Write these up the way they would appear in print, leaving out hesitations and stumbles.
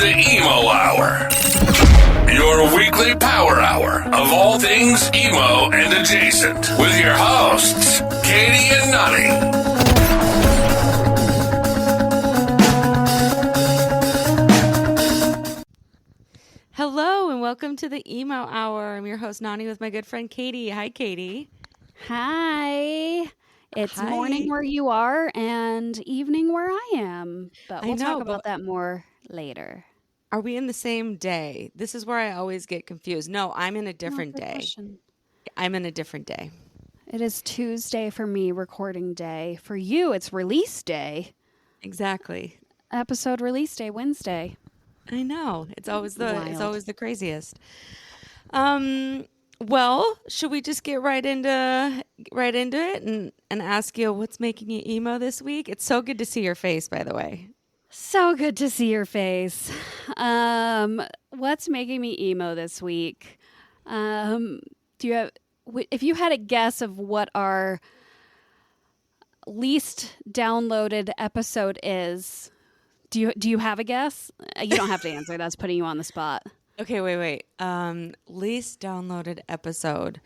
the Emo Hour. Your weekly power hour of all things emo and adjacent. With your hosts, Katie and Nani. Hello and welcome to the Emo Hour. I'm your host, Nani, with my good friend Katie. Hi, Katie. Hi. It's Hi. morning where you are and evening where I am. But we'll talk about that more later. Are we in the same day? This is where I always get confused. No, I'm in a different day. Question. I'm in a different day. It is Tuesday for me, recording day. For you, it's release day. Exactly. Episode release day, Wednesday. I know. It's always the craziest. Well, should we just get right into it and ask you what's making you emo this week? It's so good to see your face, by the way. So good to see your face. What's making me emo this week? Do you have, if you had a guess of what our least downloaded episode is, do you have a guess? You don't have to answer. That's putting you on the spot. Okay, wait. Least downloaded episode.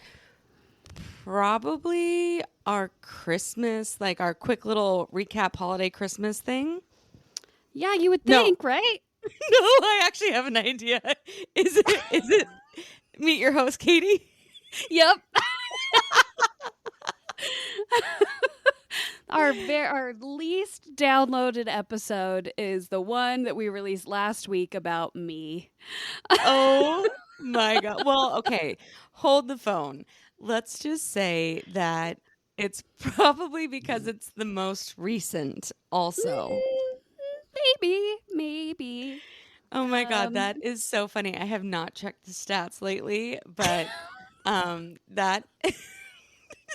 Probably our Christmas, like our quick little recap holiday Christmas thing. Yeah, you would think, right? No, I actually have an idea. Is it Meet Your Host, Katie? Yep. Our least downloaded episode is the one that we released last week about me. Oh my God. Well, okay. Hold the phone. Let's just say that it's probably because it's the most recent also. Maybe. Oh my God, that is so funny. I have not checked the stats lately, but that is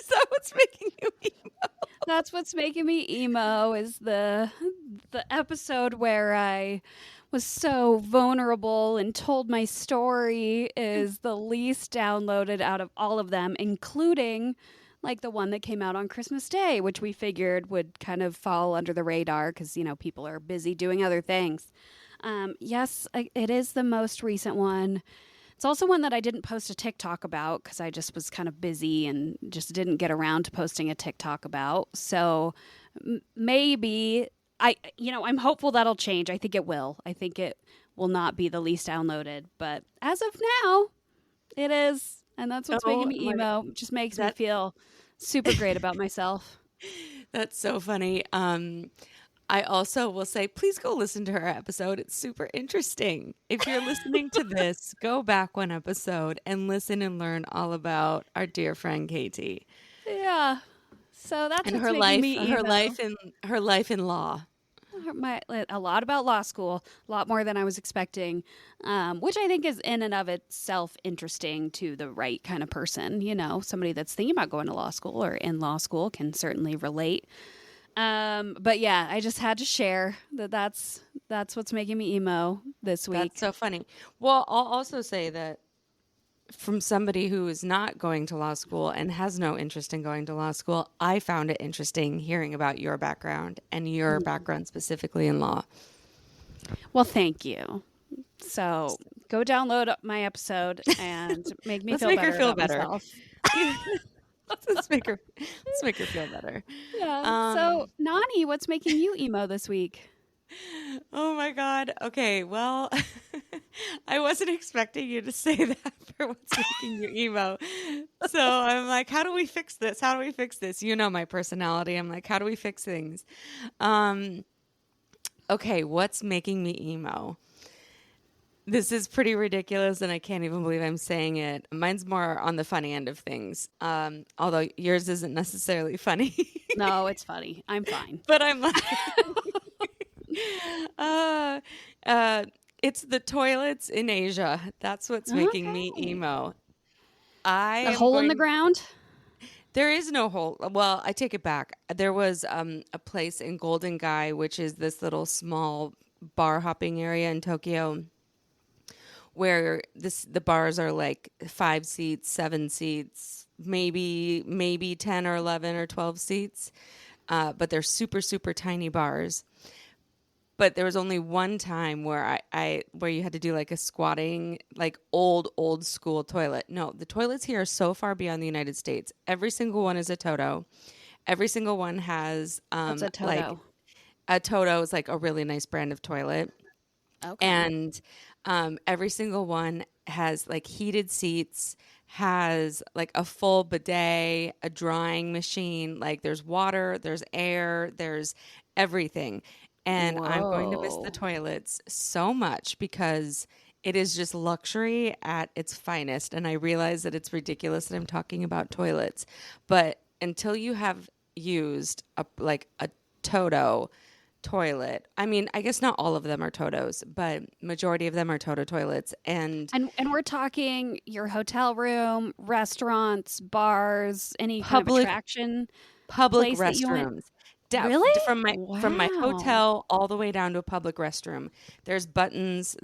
that what's making you emo? That's what's making me emo is the episode where I was so vulnerable and told my story is the least downloaded out of all of them, including like the one that came out on Christmas Day, which we figured would kind of fall under the radar because, you know, people are busy doing other things. Yes, it is the most recent one. It's also one that I didn't post a TikTok about because I just was kind of busy and just didn't get around to posting a TikTok about. So maybe I'm hopeful that'll change. I think it will. I think it will not be the least downloaded, but as of now, it is. And that's what's making me emo. It just makes me feel super great about myself. That's so funny. I also will say, please go listen to her episode. It's super interesting. If you're listening to this, go back one episode and listen and learn all about our dear friend Katie. Yeah. So that's and what's her making life, me emo. her life in law. A lot about law school, a lot more than I was expecting, which I think is in and of itself interesting to the right kind of person. You know, somebody that's thinking about going to law school or in law school can certainly relate. But yeah, I just had to share that's what's making me emo this week. That's so funny. Well, I'll also say that from somebody who is not going to law school and has no interest in going to law school, I found it interesting hearing about your background and your background specifically in law. Well, thank you. So go download my episode and make me feel better. Myself. Let's make her feel better. Yeah. So, Nani, what's making you emo this week? Oh my God. Okay. Well, I wasn't expecting you to say that for what's making you emo. So I'm like, how do we fix this? How do we fix this? You know my personality. I'm like, how do we fix things? Okay. What's making me emo? This is pretty ridiculous, and I can't even believe I'm saying it. Mine's more on the funny end of things, although yours isn't necessarily funny. No, it's funny. I'm fine. But I'm like, it's the toilets in Asia. That's what's making me emo. A hole in the ground? There is no hole. Well, I take it back. There was a place in Golden Gai, which is this little small bar hopping area in Tokyo, where the bars are like 5 seats, 7 seats, maybe 10 or 11 or 12 seats, but they're super, super tiny bars. But there was only one time where where you had to do like a squatting, like old school toilet. No, the toilets here are so far beyond the United States. Every single one is a Toto. Every single one has What's a like Toto? a Toto is like a really nice brand of toilet. Okay. And every single one has like heated seats, has like a full bidet, a drying machine. Like there's water, there's air, there's everything. And I'm going to miss the Whoa. toilets so much because it is just luxury at its finest. And I realize that it's ridiculous that I'm talking about toilets, but until you have used a Toto toilet. I mean, I guess not all of them are Totos, but majority of them are Toto toilets. And And we're talking your hotel room, restaurants, bars, any kind of public attraction public place that you went. restrooms. Really? From my Wow. hotel all the way down to a public restroom. There's buttons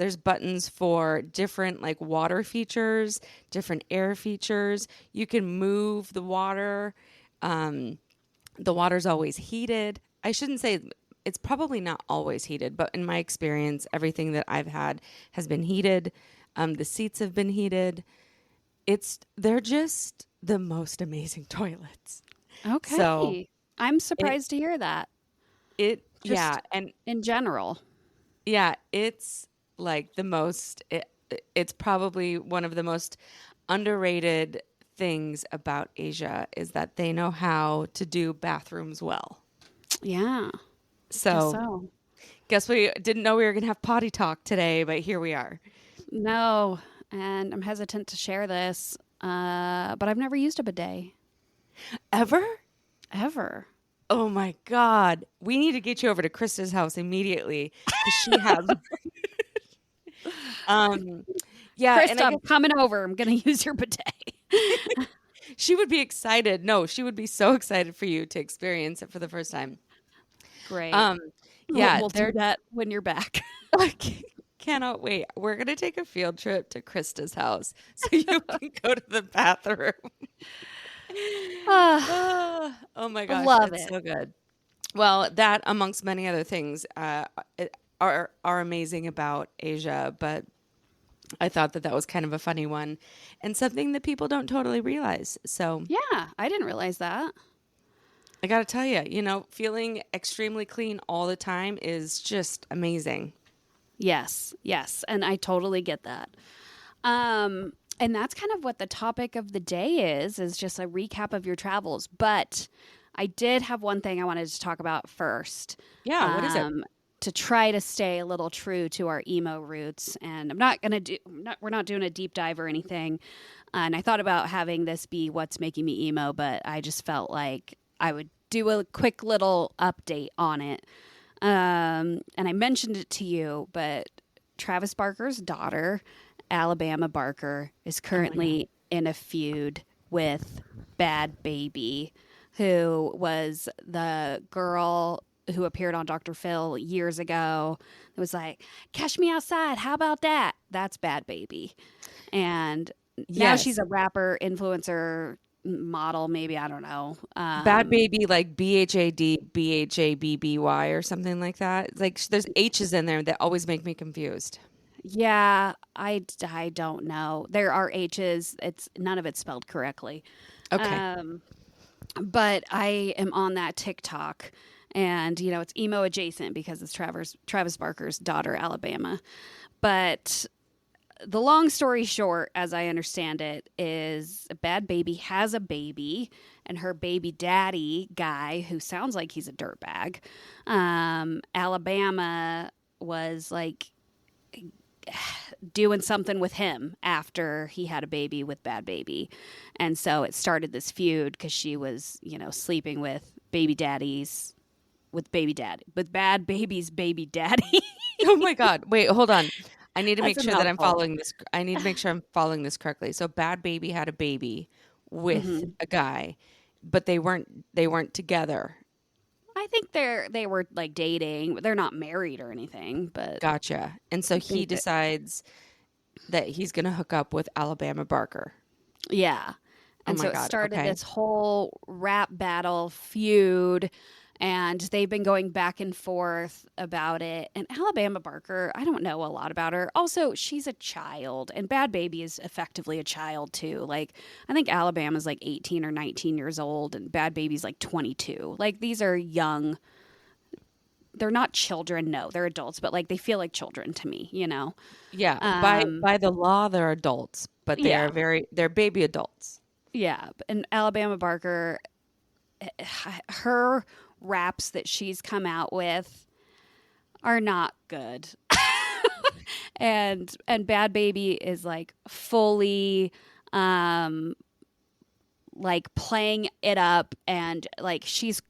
for different like water features, different air features. You can move the water. The water's always heated. I shouldn't say it's probably not always heated, but in my experience, everything that I've had has been heated. The seats have been heated. They're just the most amazing toilets. So Okay. I'm it surprised to hear that. yeah, Just and in general. yeah, it's like it's probably one of the most underrated things about Asia is that they know how to do bathrooms well. Yeah. Guess So so. guess we didn't know we were going to have potty talk today, but here we are. No, and I'm hesitant to share this, but I've never used a bidet Ever? ever. Oh my God. We need to get you over to Krista's house immediately because she has. um, yeah, and Krista, I I'm guess coming over. I'm going to use your bidet. she would be excited. No, she would be so excited for you to experience it for the first time. Great. Um, We'll, yeah, we'll do they're. that when you're back. I cannot wait. We're gonna take a field trip to Krista's house so you can go to the bathroom. Ah, Oh my gosh, love it's it. so good. Well, that amongst many other things are amazing about Asia, but I thought that was kind of a funny one and something that people don't totally realize. So Yeah, I didn't realize that. I got to tell you, feeling extremely clean all the time is just amazing. Yes, yes, and I totally get that. And that's kind of what the topic of the day is just a recap of your travels. But I did have one thing I wanted to talk about first. Yeah, what is it? To try to stay a little true to our emo roots. And I'm not going to we're not doing a deep dive or anything. And I thought about having this be what's making me emo, but I just felt like I would do a quick little update on it. And I mentioned it to you, but Travis Barker's daughter, Alabama Barker, is currently in a feud with Bad Baby, who was the girl who appeared on Dr. Phil years ago. It was like, "Catch me outside. How about that?" That's Bad Baby. And now Yes. she's a rapper, influencer, model, maybe. I don't know. Bad Baby, like BHADBHABBY or something like that. It's like there's H's in there that always make me confused. Yeah, I don't know. There are H's. It's none of it's spelled correctly. Okay. Um, but I am on that TikTok, and it's emo adjacent because it's Travis Barker's daughter, Alabama. But the long story short, as I understand it, is Bad Baby has a baby, and her baby daddy guy, who sounds like he's a dirtbag, Alabama was like doing something with him after he had a baby with Bad Baby. And so it started this feud because she was, sleeping with Bad Baby's baby daddy. Oh my God. Wait, hold on. I need to That's make a sure that I'm mouthful. following this. I need to make sure I'm following this correctly. So Bad Baby had a baby with Mhm. a guy, but they weren't together. I think they were like dating. They're not married or anything, but Gotcha. And so I he think that decides that he's going to hook up with Alabama Barker. yeah. Oh And my so it God. started Okay. this whole rap battle feud. And they've been going back and forth about it. And Alabama Barker, I don't know a lot about her. Also, she's a child, and Bad Baby is effectively a child too. Like, I think Alabama's like 18 or 19 years old, and Bad Baby's like 22. Like, these are young. They're not children, no, they're adults, but like they feel like children to me, you know. Yeah, Um, by the law, they're adults, but yeah, they're baby adults. yeah. And Alabama Barker, her raps that she's come out with are not good. And Bad Baby is like fully like playing it up, and like she's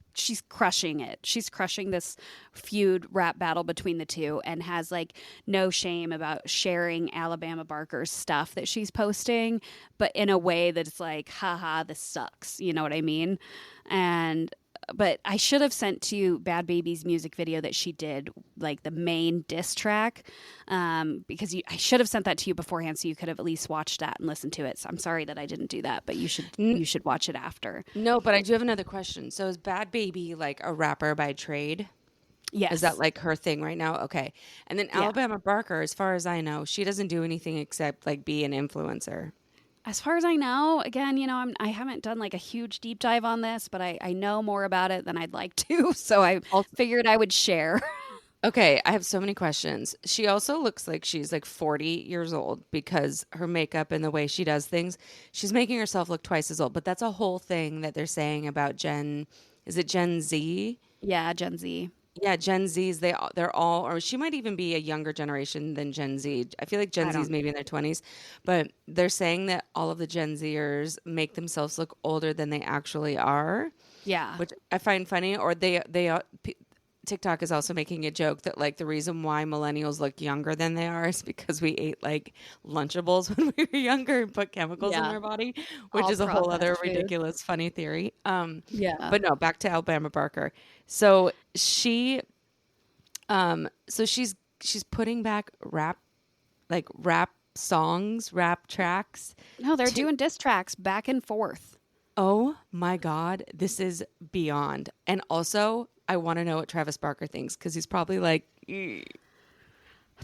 crushing it. She's crushing this feud rap battle between the two, and has like no shame about sharing Alabama Barker's stuff that she's posting, but in a way that's like, haha, this sucks. You know what I mean? And but I should have sent to you Bad Baby's music video that she did, like the main diss track, because I should have sent that to you beforehand, so you could have at least watched that and listened to it. So I'm sorry that I didn't do that, but you should watch it after. No, but I do have another question. So is Bad Baby like a rapper by trade? Yes. Is that like her thing right now? Okay. And then Yeah. Alabama Barker, as far as I know, she doesn't do anything except like be an influencer. As far as I know, again, you know, I haven't done like a huge deep dive on this, but I know more about it than I'd like to. So I figured I would share. Okay, I have so many questions. She also looks like she's like 40 years old because her makeup and the way she does things. She's making herself look twice as old, but that's a whole thing that they're saying about is it Gen Z? Yeah, Gen Z. Yeah, Gen Zs, they're all, or she might even be a younger generation than Gen Z. I feel like Gen Zs maybe in their 20s, but they're saying that all of the Gen Zers make themselves look older than they actually are. Yeah. Which I find funny. Or TikTok is also making a joke that like the reason why millennials look younger than they are is because we ate like Lunchables when we were younger and put chemicals in our body, which All is a whole other processed food. ridiculous funny theory. Yeah. But no, back to Alabama Barker. So she's putting back rap songs, rap tracks. No, they're doing diss tracks back and forth. Oh my God, this is beyond. And also, I want to know what Travis Barker thinks because he's probably like,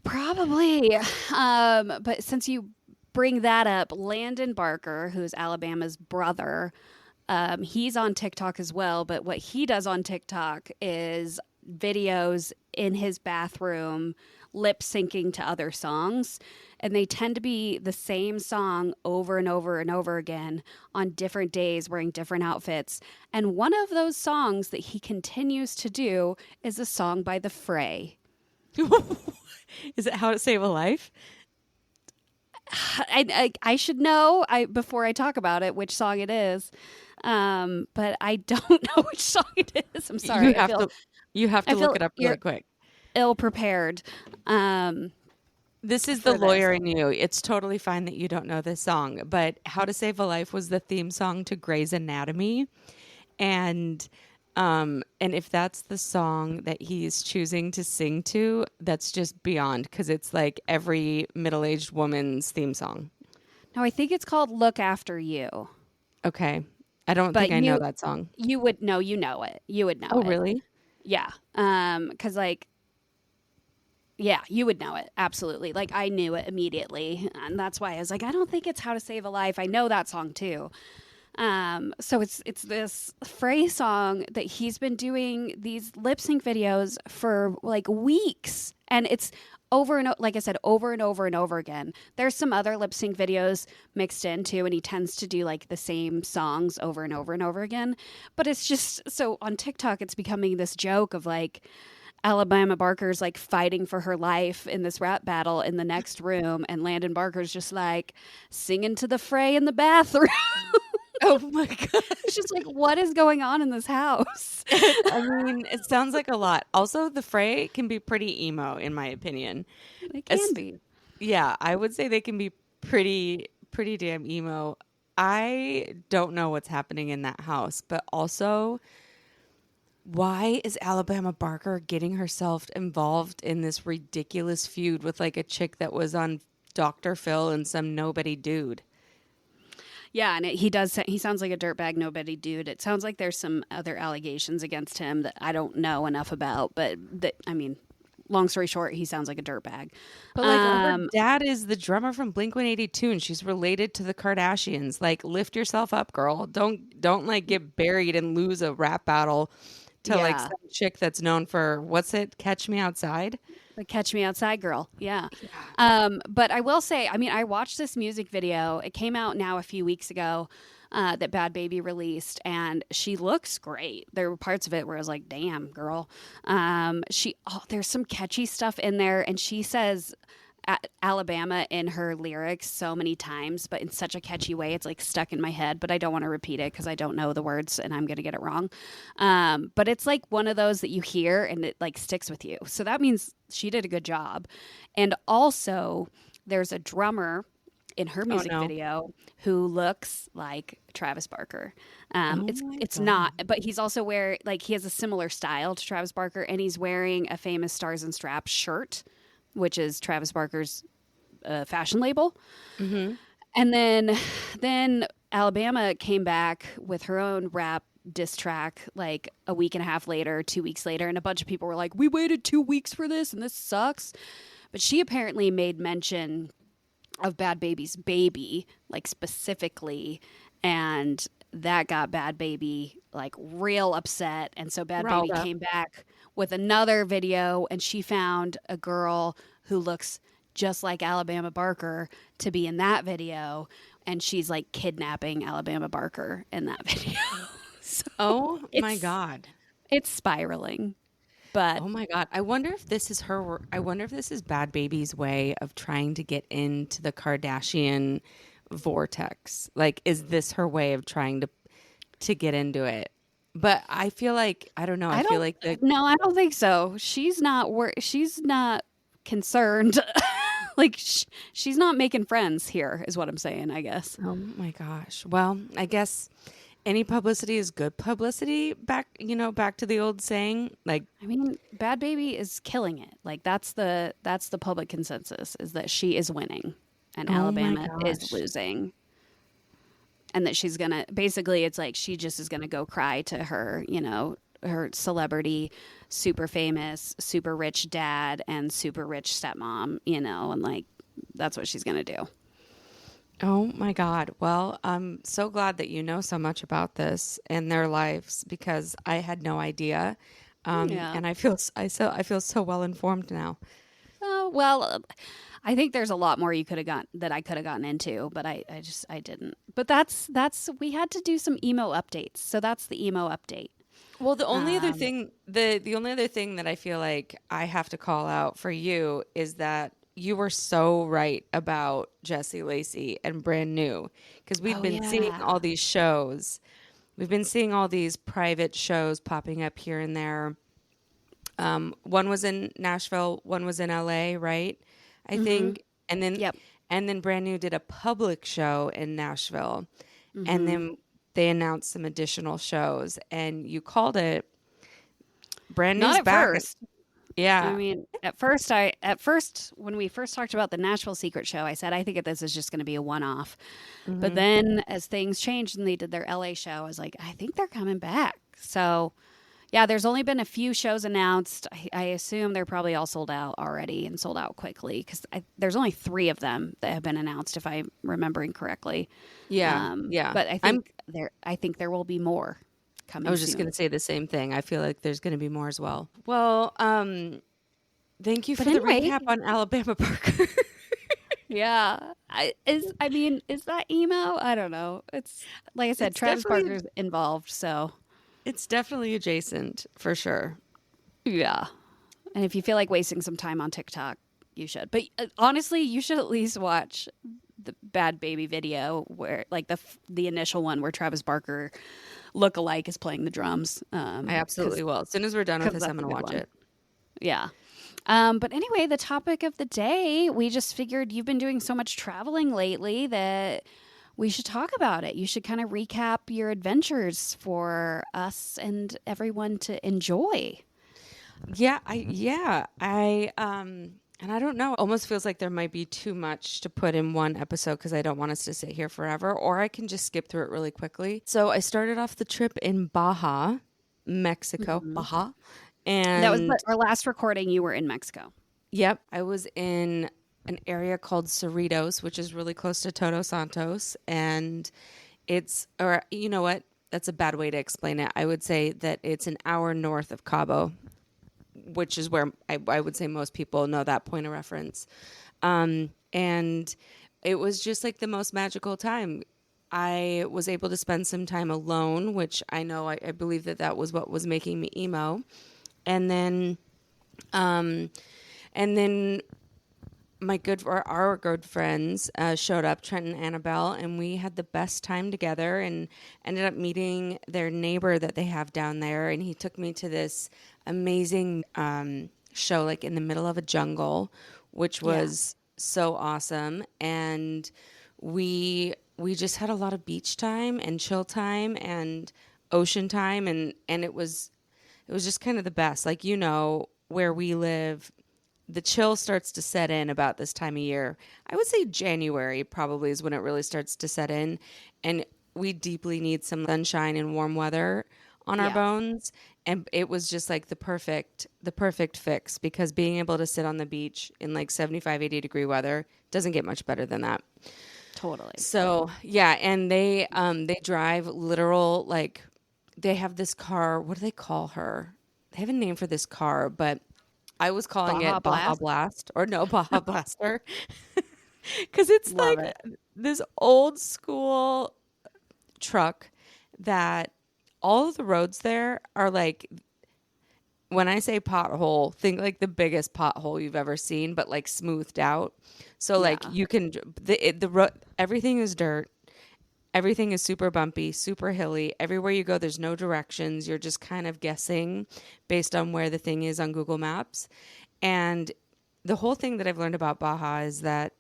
Probably. But since you bring that up, Landon Barker, who's Alabama's brother, he's on TikTok as well. But what he does on TikTok is videos in his bathroom lip syncing to other songs. And they tend to be the same song over and over and over again on different days, wearing different outfits. And one of those songs that he continues to do is a song by The Fray. is it How to Save a Life? I should know before I talk about it which song it is, but I don't know which song it is. I'm sorry. You have to look it up really quick. Ill prepared. This is the lawyer in you. It's totally fine that you don't know this song, but How to Save a Life was the theme song to Grey's Anatomy, and if that's the song that he's choosing to sing to, that's just beyond, because it's like every middle-aged woman's theme song. No, I think it's called "Look After You." Okay, I don't think I know that song. You would know. You know it. You would know. Oh, it. really? Yeah. Because like. Yeah, you would know it. Absolutely. Like, I knew it immediately. And that's why I was like, I don't think it's How to Save a Life. I know that song too. So it's this Frey song that he's been doing these lip sync videos for like weeks. And it's over and like I said, over and over and over again. There's some other lip sync videos mixed in too, and he tends to do like the same songs over and over and over again. But it's just, so on TikTok, it's becoming this joke of like, Alabama Barker's like fighting for her life in this rap battle in the next room, and Landon Barker's just like singing to The Fray in the bathroom. Oh my God. It's just like, what is going on in this house? I mean, it sounds like a lot. Also, The Fray can be pretty emo, in my opinion. They can be. Yeah, I would say they can be pretty damn emo. I don't know what's happening in that house, but also, why is Alabama Barker getting herself involved in this ridiculous feud with like a chick that was on Dr. Phil and some nobody dude? Yeah, and he sounds like a dirtbag nobody dude. It sounds like there's some other allegations against him that I don't know enough about, but long story short, he sounds like a dirtbag. But like her dad is the drummer from Blink-182 and she's related to the Kardashians. Like lift yourself up, girl. Don't like get buried and lose a rap battle to like some chick that's known for what's it? Catch Me Outside? The Catch Me Outside girl. Yeah. But I will say, I mean, I watched this music video. It came out now a few weeks ago that Bad Baby released, and she looks great. There were parts of it where I was like, damn, girl. There's some catchy stuff in there, and she says Alabama in her lyrics so many times, but in such a catchy way. It's like stuck in my head, but I don't want to repeat it because I don't know the words and I'm going to get it wrong. But it's like one of those that you hear and it like sticks with you. So that means she did a good job. And also there's a drummer in her music video who looks like Travis Barker. It's not, but he's also he has a similar style to Travis Barker, and he's wearing a famous Stars and Straps shirt, which is Travis Barker's fashion label. Mm-hmm. And then Alabama came back with her own rap diss track like a week and a half later, 2 weeks later, and a bunch of people were like, we waited 2 weeks for this and this sucks. But she apparently made mention of Bad Baby's Baby, like specifically, and that got Bad Baby like real upset. And so Bad Baby came back with another video, and she found a girl who looks just like Alabama Barker to be in that video, and she's like kidnapping Alabama Barker in that video. So my God. It's spiraling. But oh my God. I wonder if this is Bad Baby's way of trying to get into the Kardashian vortex. Like, is this her way of trying to get into it? But I feel like, I don't know. No, I don't think so. She's not concerned. Like she's not making friends here is what I'm saying, I guess. Oh my gosh. Well, I guess any publicity is good publicity, back to the old saying. Like, I mean, Bad Baby is killing it. Like that's the public consensus, is that she is winning and Alabama is losing. And that she's gonna, basically it's like she just is gonna go cry to her, her celebrity, super famous, super rich dad and super rich stepmom, and like that's what she's gonna do. Oh my God. Well, I'm so glad that you know so much about this and their lives, because I had no idea. And I feel so well informed now. Oh, well, I think there's a lot more I could have gotten into, but I didn't. But that's we had to do some emo updates. So that's the emo update. Well, the only other thing that I feel like I have to call out for you is that you were so right about Jessie Lacey and Brand New, because we've been seeing all these shows. We've been seeing all these private shows popping up here and there. One was in Nashville, one was in LA, right? I think. And then Brand New did a public show in Nashville. Mm-hmm. And then they announced some additional shows, and you called it Brand New's back. First. Yeah. I mean, at first, when we first talked about the Nashville Secret Show, I said, I think this is just going to be a one-off. Mm-hmm. But then as things changed and they did their LA show, I was like, I think they're coming back. So yeah, there's only been a few shows announced. I assume they're probably all sold out already and sold out quickly, because there's only 3 of them that have been announced, if I'm remembering correctly. Yeah. But I think there will be more coming. I was just going to say the same thing. I feel like there's going to be more as well. Well, thank you for the recap on Alabama Barker. Yeah. Is that emo? I don't know. It's like I said, Travis Barker's involved, so it's definitely adjacent for sure. Yeah. And if you feel like wasting some time on TikTok, you should. But honestly, you should at least watch the Bad Baby video, where like the initial one where Travis Barker look-alike is playing the drums. I absolutely will. As soon as we're done with this, I'm going to watch it. Yeah. But anyway, the topic of the day, we just figured you've been doing so much traveling lately that we should talk about it. You should kind of recap your adventures for us and everyone to enjoy. Yeah, I And I don't know, it almost feels like there might be too much to put in one episode because I don't want us to sit here forever, or I can just skip through it really quickly. So I started off the trip in Baja, Mexico, Baja. That was And our last recording. You were in Mexico. yep, I was in an area called Cerritos, which is really close to Todos Santos. And or you know what? That's a bad way to explain it. I would say that it's an hour north of Cabo, which is where I would say most people know that point of reference. And it was just like the most magical time. I was able to spend some time alone, which I know I believe that was what was making me emo. And then, um, and then our good friends showed up, Trent and Annabelle, and we had the best time together and ended up meeting their neighbor that they have down there. And he took me to this amazing show, like in the middle of a jungle, which was so awesome. And we just had a lot of beach time and chill time and ocean time, and it was just kind of the best. Like, where we live, the chill starts to set in about this time of year. I would say January probably is when it really starts to set in. And we deeply need some sunshine and warm weather on our bones. And it was just like the perfect fix, because being able to sit on the beach in like 75, 80 degree weather doesn't get much better than that. Totally. So yeah. And they drive literal, like they have this car. What do they call her? They have a name for this car, but I was calling Baja it Baja Blast? Blast, or no, Baja Blaster, because it's Love like it. this old school truck that all of the roads there are like, when I say pothole, think like the biggest pothole you've ever seen, but like smoothed out. So like Yeah. you can the road, everything is dirt. Everything is super bumpy, super hilly. Everywhere you go, there's no directions. You're just kind of guessing based on where the thing is on Google Maps. And the whole thing that I've learned about Baja is that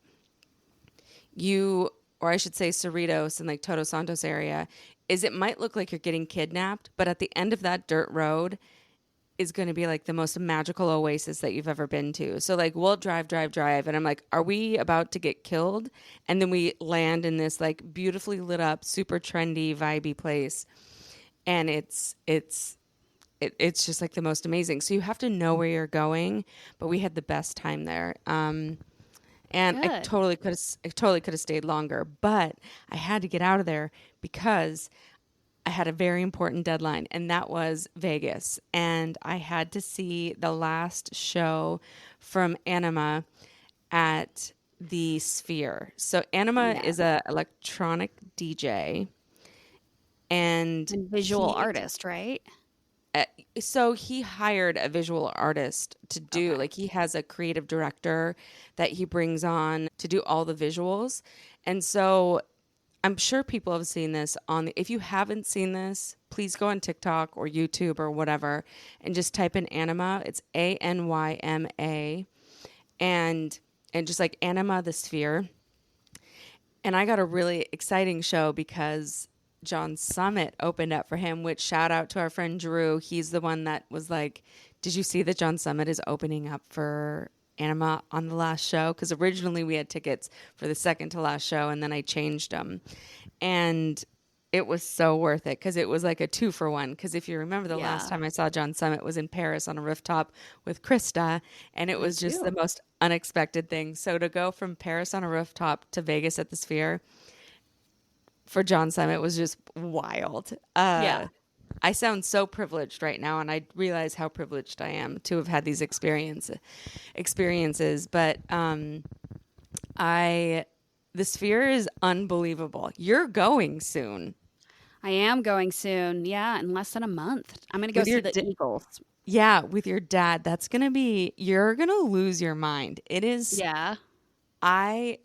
or I should say Cerritos and like Todos Santos area, is it might look like you're getting kidnapped, but at the end of that dirt road is going to be like the most magical oasis that you've ever been to. So like we'll drive, and I'm like, are we about to get killed? And then we land in this like beautifully lit up, super trendy, vibey place, and it's just like the most amazing. So you have to know where you're going, but we had the best time there. And I Good. totally could have stayed longer, but I had to get out of there because I had a very important deadline, and that was Vegas. And I had to see the last show from Anyma at the Sphere. So Anyma is a electronic DJ, and And visual artist, right? so he hired a visual artist to do, Okay. like he has a creative director that he brings on to do all the visuals. And so I'm sure people have seen this if you haven't seen this, please go on TikTok or YouTube or whatever and just type in Anyma. It's Anyma, and just like Anyma the Sphere. And I got a really exciting show because John Summit opened up for him, which shout out to our friend Drew. He's the one that was like, did you see that John Summit is opening up for Anyma on the last show? Because originally we had tickets for the second to last show, and then I changed them. And it was so worth it because it was like a 2-for-1. Because if you remember, the last time I saw John Summit was in Paris on a rooftop with Krista, and it was just the most unexpected thing. So to go from Paris on a rooftop to Vegas at the Sphere for John Summit was just wild. I sound so privileged right now, and I realize how privileged I am to have had these experiences. But the Sphere is unbelievable. You're going soon. I am going soon. Yeah, in less than a month. I'm going to go With see your the Eagles. Yeah, with your dad. You're going to lose your mind. It is. Yeah. I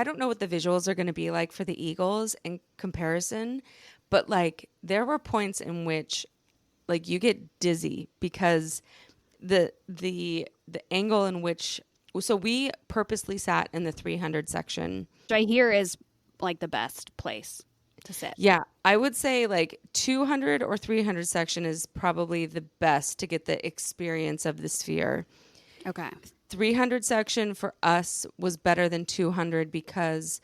don't know what the visuals are going to be like for the Eagles in comparison, but like there were points in which like you get dizzy because the angle in which, so we purposely sat in the 300 section. Which I hear is like the best place to sit. Yeah, I would say like 200 or 300 section is probably the best to get the experience of the Sphere. Okay. 300 section for us was better than 200 because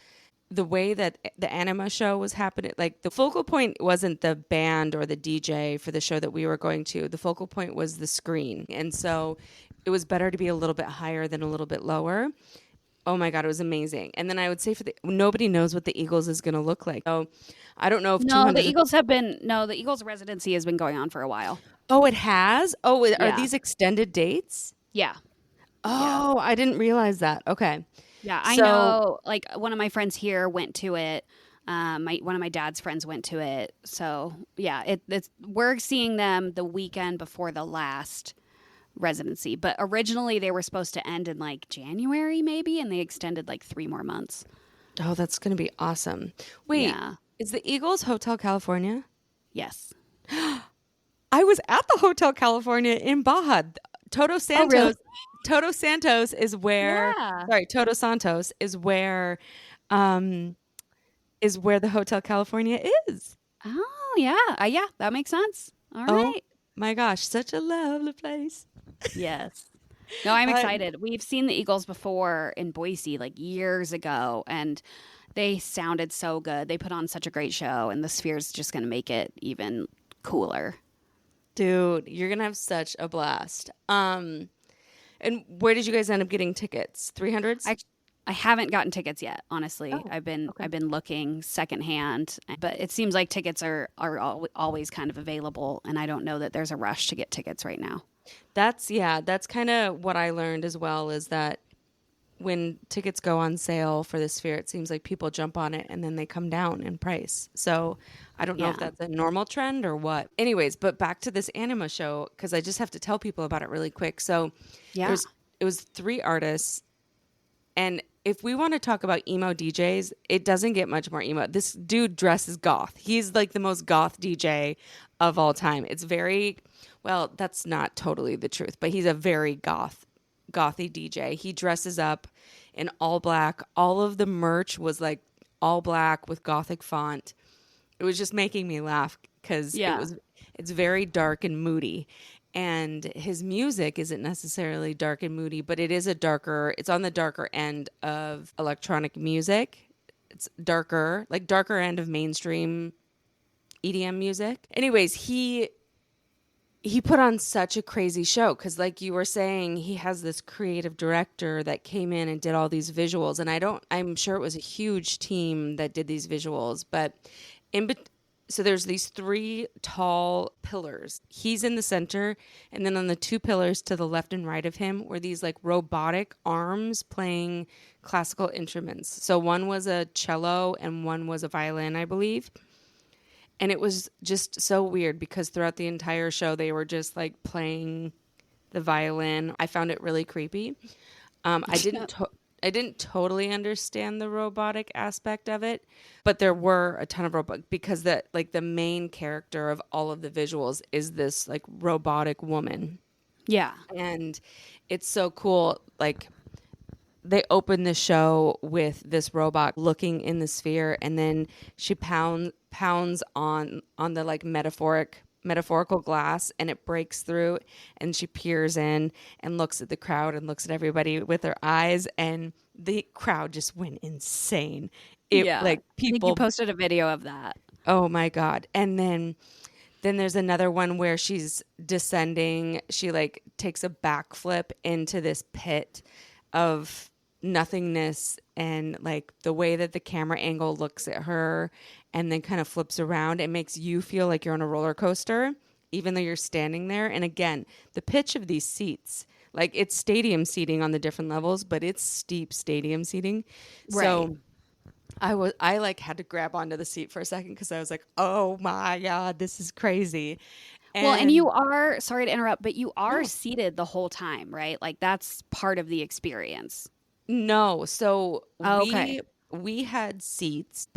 the way that the Anima show was happening, like the focal point wasn't the band or the DJ for the show that we were going to. The focal point was the screen. And so it was better to be a little bit higher than a little bit lower. Oh my God, it was amazing. And then I would say nobody knows what the Eagles is going to look like. So I don't know if No, 200. the Eagles residency has been going on for a while. Oh, it has? Oh, are Yeah. these extended dates? Yeah. Oh, I didn't realize that. Okay. Yeah, I So- know. Like one of my friends here went to it. One of my dad's friends went to it. So yeah, we're seeing them the weekend before the last residency. But originally they were supposed to end in like January maybe, and they extended like 3 more months. Oh, that's going to be awesome. Wait, Yeah. is the Eagles Hotel California? Yes. I was at the Hotel California in Baja. Toto Santos. really? Toto Santos is where. Yeah. Sorry, Toto Santos is where the Hotel California is. Oh yeah. Yeah, that makes sense. All Oh right. my gosh, such a lovely place. Yes. No, I'm I'm- excited. We've seen the Eagles before in Boise like years ago, and they sounded so good. They put on such a great show, and the Sphere's just going to make it even cooler. Dude, you're gonna have such a blast. And where did you guys end up getting tickets? 300s? I haven't gotten tickets yet, honestly. Oh, I've been looking secondhand, but it seems like tickets are always kind of available, and I don't know that there's a rush to get tickets right now. That's kind of what I learned as well, is that when tickets go on sale for the Sphere, it seems like people jump on it and then they come down in price. So I don't know if Yeah. that's a normal trend or what. Anyways, but back to this Anima show, because I just have to tell people about it really quick. So Yeah. it was 3 artists. And if we want to talk about emo DJs, it doesn't get much more emo. This dude dresses goth. He's like the most goth DJ of all time. It's very, well, that's not totally the truth, but he's a very gothy DJ. He dresses up in all black. All of the merch was like all black with gothic font. It was just making me laugh because Yeah. it's very dark and moody. And his music isn't necessarily dark and moody, but it's on the darker end of electronic music. It's darker end of mainstream EDM music. Anyways, he put on such a crazy show because, like you were saying, he has this creative director that came in and did all these visuals. And I'm sure it was a huge team that did these visuals, but so there's these 3 tall pillars. He's in the center, and then on the 2 pillars to the left and right of him were these like robotic arms playing classical instruments. So one was a cello and one was a violin, I believe. And it was just so weird because throughout the entire show, they were just like playing the violin. I found it really creepy. I didn't totally understand the robotic aspect of it, but there were a ton of robotic because the main character of all of the visuals is this like robotic woman. Yeah. And it's so cool. Like they open the show with this robot looking in the sphere, and then she pounds on the like metaphorical glass, and it breaks through, and she peers in and looks at the crowd and looks at everybody with her eyes, and the crowd just went insane. Like I think people you posted a video of that. Oh my God. And then there's another one where she's descending. She like takes a backflip into this pit of nothingness, and like the way that the camera angle looks at her and then kind of flips around, it makes you feel like you're on a roller coaster, even though you're standing there. And again, the pitch of these seats, like it's stadium seating on the different levels, but it's steep stadium seating. Right. So I like had to grab onto the seat for a second because I was like, oh my God, this is crazy. And you are, sorry to interrupt, but you are seated the whole time, right? Like that's part of the experience. No. So okay. we had seats,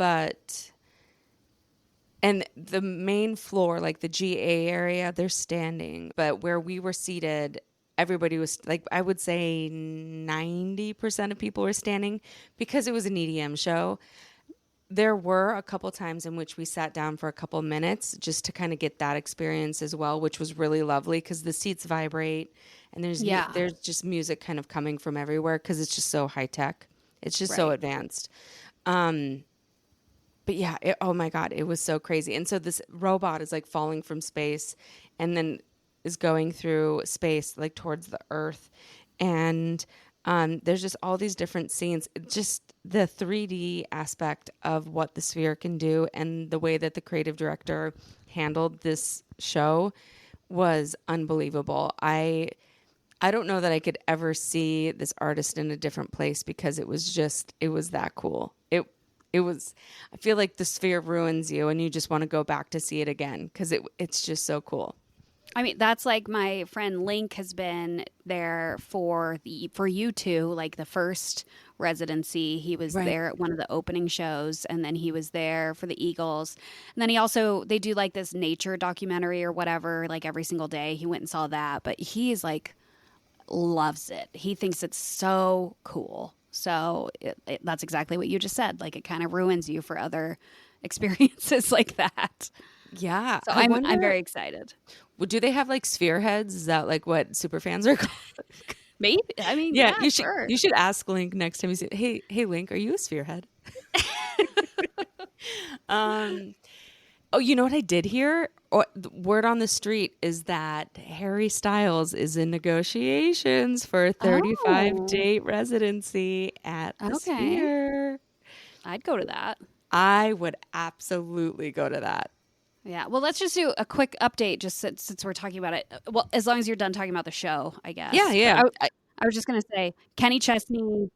and the main floor, like the GA area, they're standing. But where we were seated, everybody was like, I would say 90% of people were standing because it was an EDM show. there were a couple times in which we sat down for a couple minutes just to kind of get that experience as well, which was really lovely because the seats vibrate and Yeah. there's just music kind of coming from everywhere because it's just so high tech. It's just so Right. advanced. But yeah, oh my God, it was so crazy. And so this robot is like falling from space and then is going through space like towards the Earth. And there's just all these different scenes. Just the 3D aspect of what the sphere can do and the way that the creative director handled this show was unbelievable. I don't know that I could ever see this artist in a different place because it was that cool. It was, I feel like the sphere ruins you and you just want to go back to see it again because it's just so cool. I mean, that's like my friend Link has been there for you two, like the first residency. He was Right. there at one of the opening shows, and then he was there for the Eagles. And then they do like this nature documentary or whatever, like every single day. He went and saw that, but he is like loves it. He thinks it's so cool. So that's exactly what you just said. Like it kind of ruins you for other experiences like that. Yeah. So I I'm wonder, very excited. well, do they have like sphere heads? Is that like what super fans are called? Maybe. I mean, Yeah, yeah, you sure. should ask Link next time you see. Hey, Link, are you a sphere head? Oh, you know what I did hear? Or the word on the street is that Harry Styles is in negotiations for a 35 Oh, date residency at the okay. Sphere. I'd go to that. I would absolutely go to that. Yeah. Well, let's just do a quick update just since we're talking about it. Well, as long as you're done talking about the show, I Yeah, guess. But yeah. I was just going to say Kenny Chesney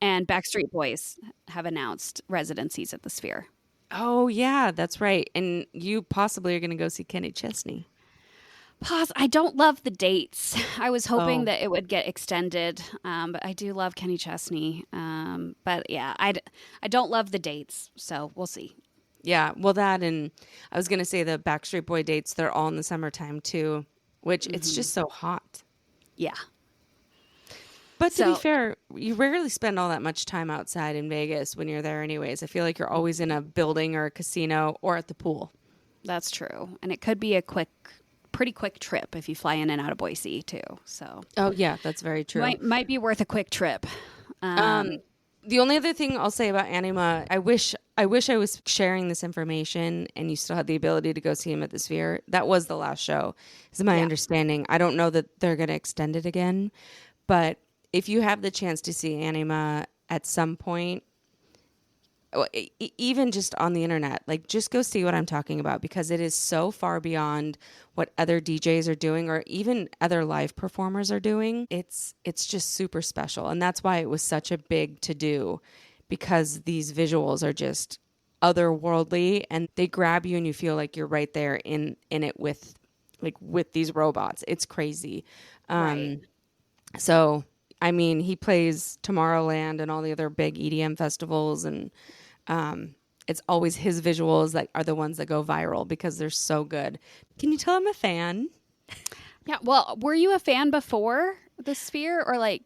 and Backstreet Boys have announced residencies at the Sphere. Oh, yeah, that's right. And you possibly are going to go see Kenny Chesney. Pause. I don't love the dates. I was hoping Oh, that it would get extended, but I do love Kenny Chesney. But yeah, I don't love the dates, so we'll see. yeah. Well, that and I was going to say the Backstreet Boy dates, they're all in the summertime too, which it's just so hot. Yeah. But to be So fair, you rarely spend all that much time outside in Vegas when you're there anyways. I feel like you're always in a building or a casino or at the pool. that's true, and it could be a pretty quick trip if you fly in and out of Boise too. So Oh, yeah, that's very true. might be worth a quick trip. The only other thing I'll say about Anyma, I wish I was sharing this information and you still had the ability to go see him at the Sphere. That was the last show, is my Yeah. understanding. I don't know that they're going to extend it again, but if you have the chance to see Anyma at some point, even just on the internet, like just go see what I'm talking about because it is so far beyond what other DJs are doing or even other live performers are doing. It's just super special, and that's why it was such a big to do because these visuals are just otherworldly and they grab you and you feel like you're right there in it with these robots. It's crazy. Right. So, I mean, he plays Tomorrowland and all the other big EDM festivals, and it's always his visuals that are the ones that go viral because they're so good. Can you tell I'm a fan? Yeah. Well, were you a fan before the Sphere, or like,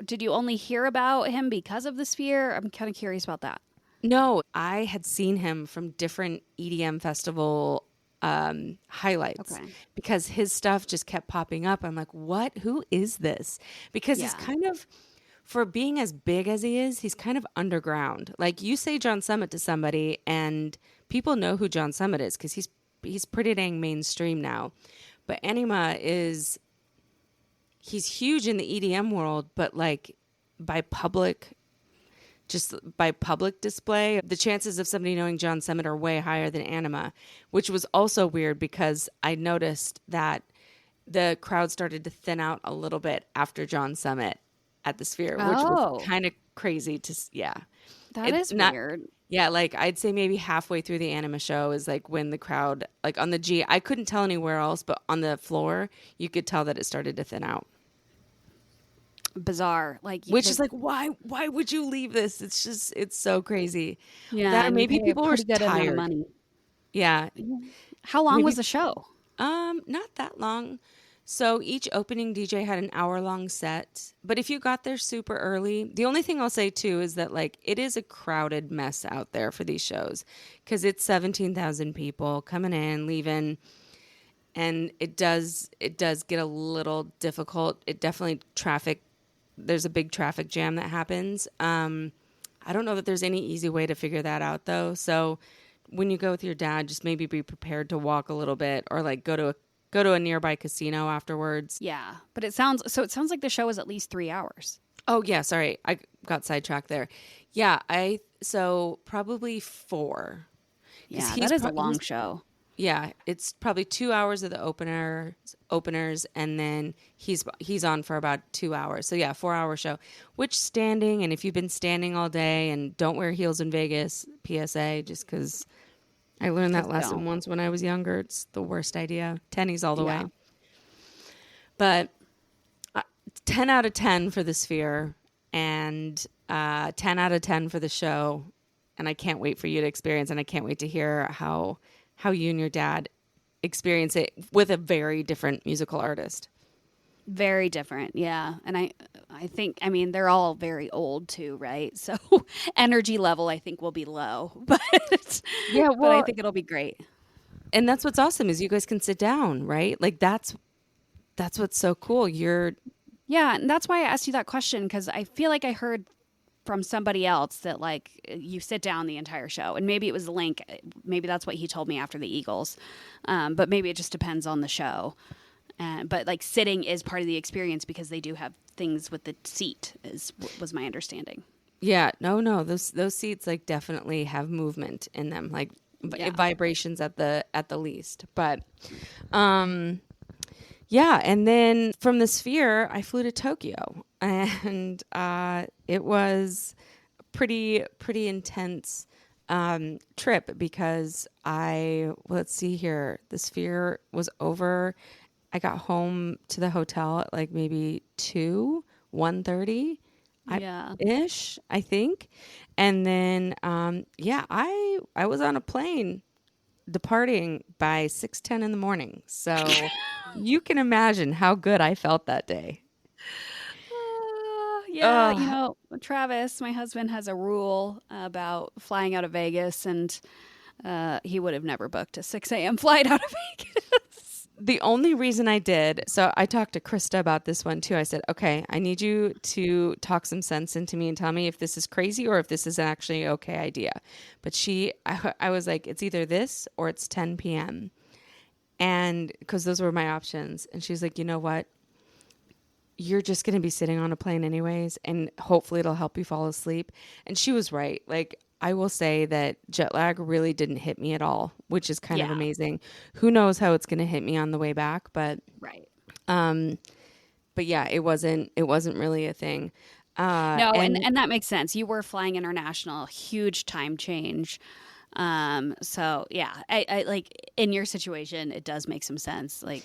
did you only hear about him because of the Sphere? I'm kind of curious about that. No, I had seen him from different EDM festival highlights Okay. because his stuff just kept popping up. I'm like, what? Who is this? Because he's Yeah. kind of, for being as big as he is, he's kind of underground. Like you say John Summit to somebody and people know who John Summit is because he's pretty dang mainstream now. But Anyma he's huge in the EDM world, but like by public by public display, the chances of somebody knowing John Summit are way higher than Anyma, which was also weird because I noticed that the crowd started to thin out a little bit after John Summit at the Sphere, which was Oh, kind of crazy yeah. that is Not, weird. yeah, like I'd say maybe halfway through the Anyma show is like when the crowd, like on the G, I couldn't tell anywhere else, but on the floor, you could tell that it started to thin out. Bizarre. Like, Which is like, why would you leave this? It's so crazy. yeah, That or and you maybe pay a people were pretty good amount of tired. money. Yeah. How long was Maybe the show? not that long. So each opening DJ had an hour-long set. But if you got there super early, the only thing I'll say too is that like it is a crowded mess out there for these shows because it's 17,000 people coming in, leaving, and it does get a little difficult. It definitely traffic. There's a big traffic jam that happens. I don't know that there's any easy way to figure that out though. So when you go with your dad, just maybe be prepared to walk a little bit or like go to a nearby casino afterwards. Yeah, but it sounds like the show is at least 3 hours. Oh yeah, sorry. I got sidetracked there. Yeah, so probably 4. Yeah, that is a long show. Yeah, it's probably 2 hours of the openers, and then he's on for about 2 hours. So yeah, 4-hour show. Which standing, and if you've been standing all day, and don't wear heels in Vegas, PSA, just because I learned that lesson once when I was younger. It's the worst idea. Tennies all the way. But 10 out of 10 for the Sphere, and 10 out of 10 for the show. And I can't wait for you to experience, and I can't wait to hear how you and your dad experience it with a very different musical artist. Very different, yeah. And I think, I mean, they're all very old too, right? So energy level, I think, will be low. But but I think it'll be great. And that's what's awesome is you guys can sit down, right? Like that's what's so cool. Yeah, and that's why I asked you that question, because I feel like I heard from somebody else that like you sit down the entire show, and maybe it was Link. Maybe that's what he told me after the Eagles, but maybe it just depends on the show. But like sitting is part of the experience because they do have things with the seat. Was my understanding. Yeah, no, those seats like definitely have movement in them, like vibrations at the least. But yeah, and then from the Sphere, I flew to Tokyo, and it was pretty intense trip because let's see here, the Sphere was over. I got home to the hotel at like maybe 1:30 ish, I think, and then I was on a plane departing by 6:10 in the morning. So you can imagine how good I felt that day. Travis, my husband, has a rule about flying out of Vegas, and he would have never booked a 6 a.m. flight out of Vegas. The only reason I did, so I talked to Krista about this one too. I said, okay, I need you to talk some sense into me and tell me if this is crazy or if this is actually an okay idea. But I was like, it's either this or it's 10 p.m. And because those were my options. And she's like, you know what? You're just going to be sitting on a plane anyways, and hopefully it'll help you fall asleep. And she was right. Like, I will say that jet lag really didn't hit me at all, which is kind of amazing. Who knows how it's going to hit me on the way back, but right. But yeah, it wasn't really a thing. No, and that makes sense. You were flying international, huge time change. So yeah, I like in your situation, it does make some sense. Like,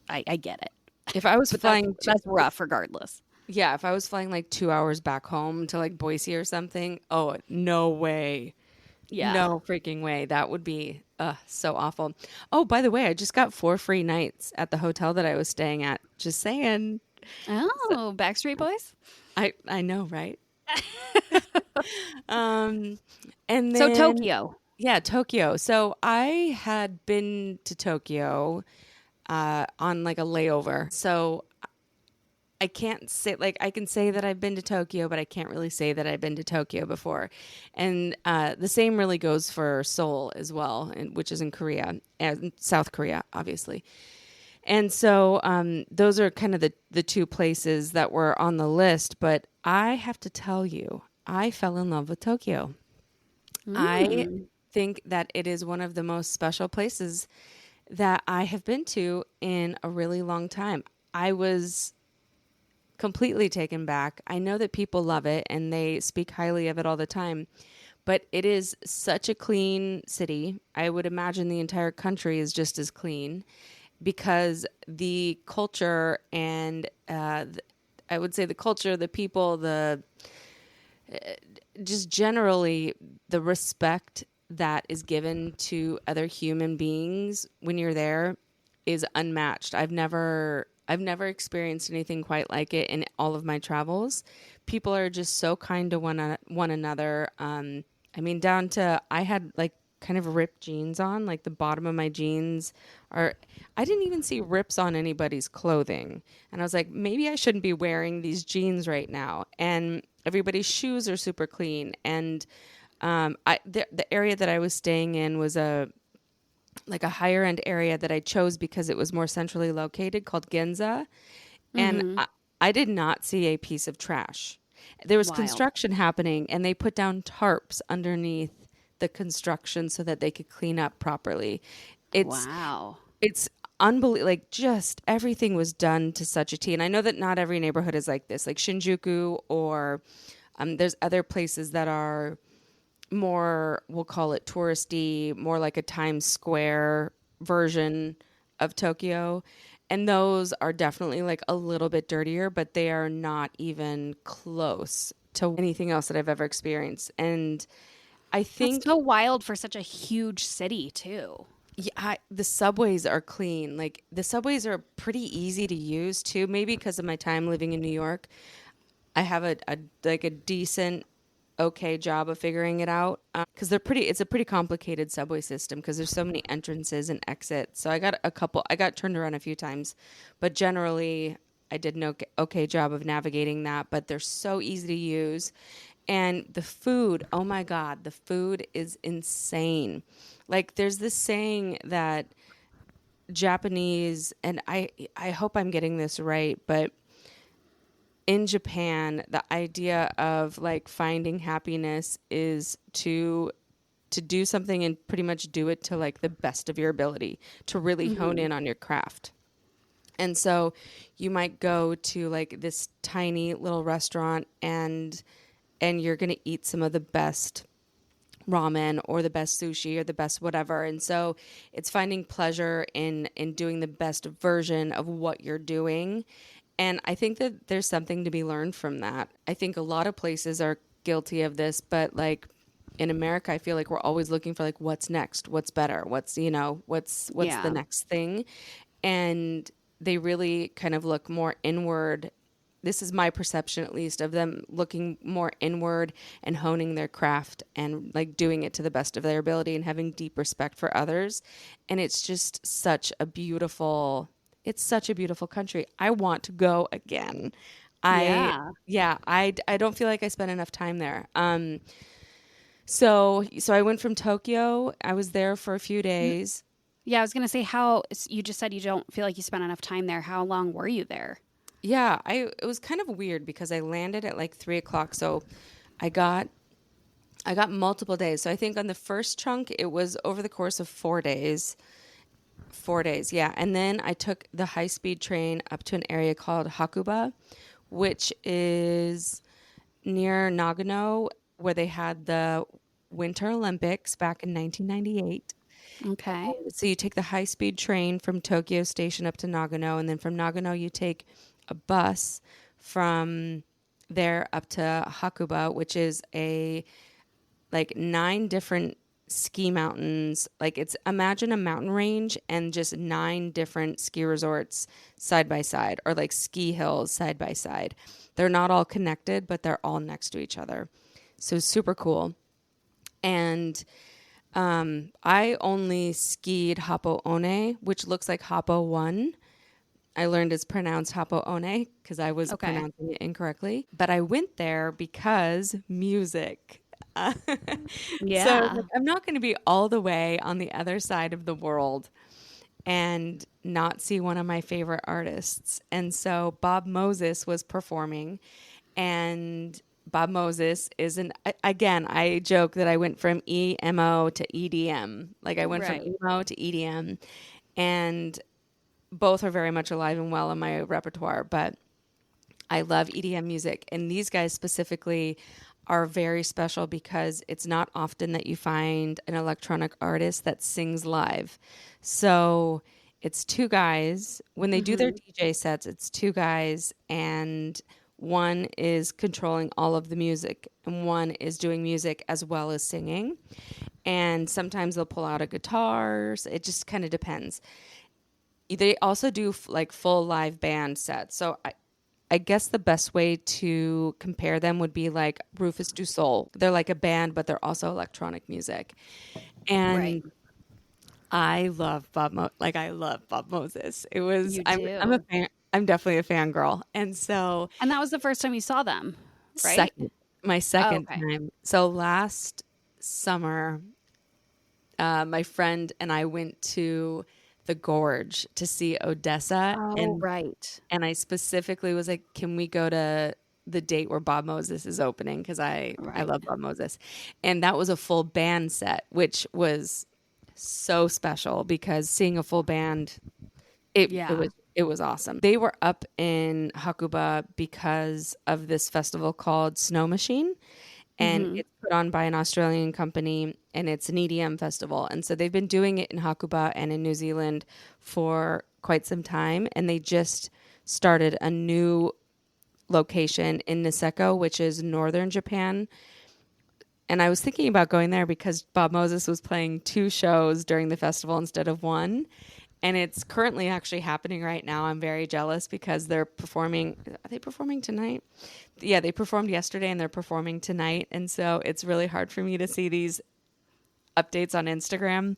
I get it. If I was flying, that's rough regardless. Yeah, if I was flying like 2 hours back home to like Boise or something, oh, no way. Yeah. No freaking way. That would be so awful. Oh, by the way, I just got 4 free nights at the hotel that I was staying at. Just saying. Oh, Backstreet Boys? I know, right? And then, so Tokyo. Yeah, Tokyo. So I had been to Tokyo on like a layover. So I can't say, like, I can say that I've been to Tokyo, but I can't really say that I've been to Tokyo before. And the same really goes for Seoul as well, which is in Korea, and South Korea, obviously. And so those are kind of the 2 places that were on the list. But I have to tell you, I fell in love with Tokyo. I think that it is one of the most special places that I have been to in a really long time. I was completely taken back. I know that people love it and they speak highly of it all the time, but it is such a clean city. I would imagine the entire country is just as clean because the culture and I would say the culture, the people, just generally the respect that is given to other human beings when you're there is unmatched. I've never I've never experienced anything quite like it in all of my travels. People are just so kind to one another. I mean, down to I had like kind of ripped jeans on, like the bottom of my jeans are. I didn't even see rips on anybody's clothing, and I was like, maybe I shouldn't be wearing these jeans right now. And everybody's shoes are super clean, and the area that I was staying in was a like a higher end area that I chose because it was more centrally located called Ginza. And Mm-hmm. I did not see a piece of trash. There was Wild. construction happening and they put down tarps underneath the construction so that they could clean up properly. It's Wow. it's unbelievable. Like just everything was done to such a T. And I know that not every neighborhood is like this, like Shinjuku or there's other places that are more, we'll call it touristy, more like a Times Square version of Tokyo. And those are definitely like a little bit dirtier, but they are not even close to anything else that I've ever experienced. And I That's think so wild for such a huge city, too. yeah, the subways are clean. Like the subways are pretty easy to use too. Maybe because of my time living in New York, I have a like a decent okay job of figuring it out because they're pretty. It's a pretty complicated subway system because there's so many entrances and exits. So I got turned around a few times, but generally I did an okay job of navigating that. But they're so easy to use, and the food. Oh my God, the food is insane. Like there's this saying that Japanese, and I hope I'm getting this right, but in Japan, the idea of like finding happiness is to do something and pretty much do it to like the best of your ability, to really hone Mm-hmm. in on your craft. And so you might go to like this tiny little restaurant and you're going to eat some of the best ramen or the best sushi or the best whatever. And so it's finding pleasure in doing the best version of what you're doing. And I think that there's something to be learned from that. I think a lot of places are guilty of this, but like in America, I feel like we're always looking for like what's next, what's better, what's the Yeah. next thing. And they really kind of look more inward. This is my perception, at least, of them looking more inward and honing their craft and like doing it to the best of their ability and having deep respect for others. And it's just it's such a beautiful country. I want to go again. I, Yeah. yeah, I don't feel like I spent enough time there. So I went from Tokyo. I was there for a few days. Yeah, I was going to say you just said you don't feel like you spent enough time there. How long were you there? Yeah, it was kind of weird because I landed at like 3 o'clock. So I got I got multiple days. So I think on the first chunk it was over the course of 4 days. 4 days, yeah. And then I took the high speed train up to an area called Hakuba, which is near Nagano, where they had the Winter Olympics back in 1998. Okay. So you take the high speed train from Tokyo Station up to Nagano, and then from Nagano you take a bus from there up to Hakuba, which is a like 9 different ski mountains. Like it's imagine a mountain range and just 9 different ski resorts side by side, or like ski hills side by side. They're not all connected, but they're all next to each other. So super cool. And I only skied Happo One, which looks like Happo One. I learned it's pronounced Happo One because I was Okay. pronouncing it incorrectly. But I went there because music. Uh, so I was Yeah. like, I'm not going to be all the way on the other side of the world and not see one of my favorite artists. And so Bob Moses was performing, and Bob Moses is again, I joke that I went from EMO to EDM. Like I went from Right. emo to EDM, and both are very much alive and well in my repertoire, but I love EDM music. And these guys specifically are very special because it's not often that you find an electronic artist that sings live. So it's 2 guys. When they do their Mhm. DJ sets, it's 2 guys, and one is controlling all of the music, and one is doing music as well as singing. And sometimes they'll pull out a guitar. So it just kind of depends. They also do like full live band sets. So I guess the best way to compare them would be like Rufus Du Sol. They're like a band, but they're also electronic music. Right. And I love I love Bob Moses. It was You I'm a do. fan. I'm definitely a fangirl. And so And that was the first time you saw them, right? second my Oh, second okay. time. So last summer, my friend and I went to the Gorge to see Odessa, Oh, right. and I specifically was like, "Can we go to the date where Bob Moses is opening?" Because I Right. love Bob Moses, and that was a full band set, which was so special because seeing a full band, Yeah. it was awesome. They were up in Hakuba because of this festival called Snow Machine, and Mhm. it's put on by an Australian company, and it's an EDM festival. And so they've been doing it in Hakuba and in New Zealand for quite some time, and they just started a new location in Niseko, which is northern Japan. And I was thinking about going there because Bob Moses was playing two shows during the festival instead of one. And it's currently actually happening right now. I'm very jealous because they're performing. Are they performing tonight? Yeah, they performed yesterday and they're performing tonight. And so it's really hard for me to see these updates on Instagram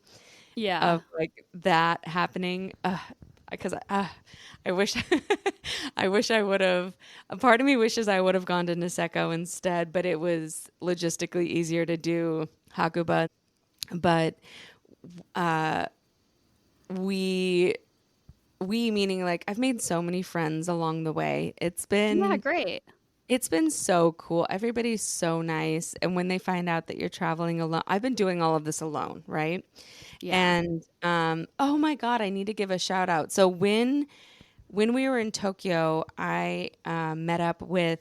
Yeah. of like that happening. Because I wish, I wish I would have. A part of me wishes I would have gone to Niseko instead, but it was logistically easier to do Hakuba. But we we meaning like I've made so many friends along the way. Yeah, great. It's been so cool. Everybody's so nice. And when they find out that you're traveling alone, I've been doing all of this alone, right? Yeah. And oh my God, I need to give a shout out. So when we were in Tokyo, I met up with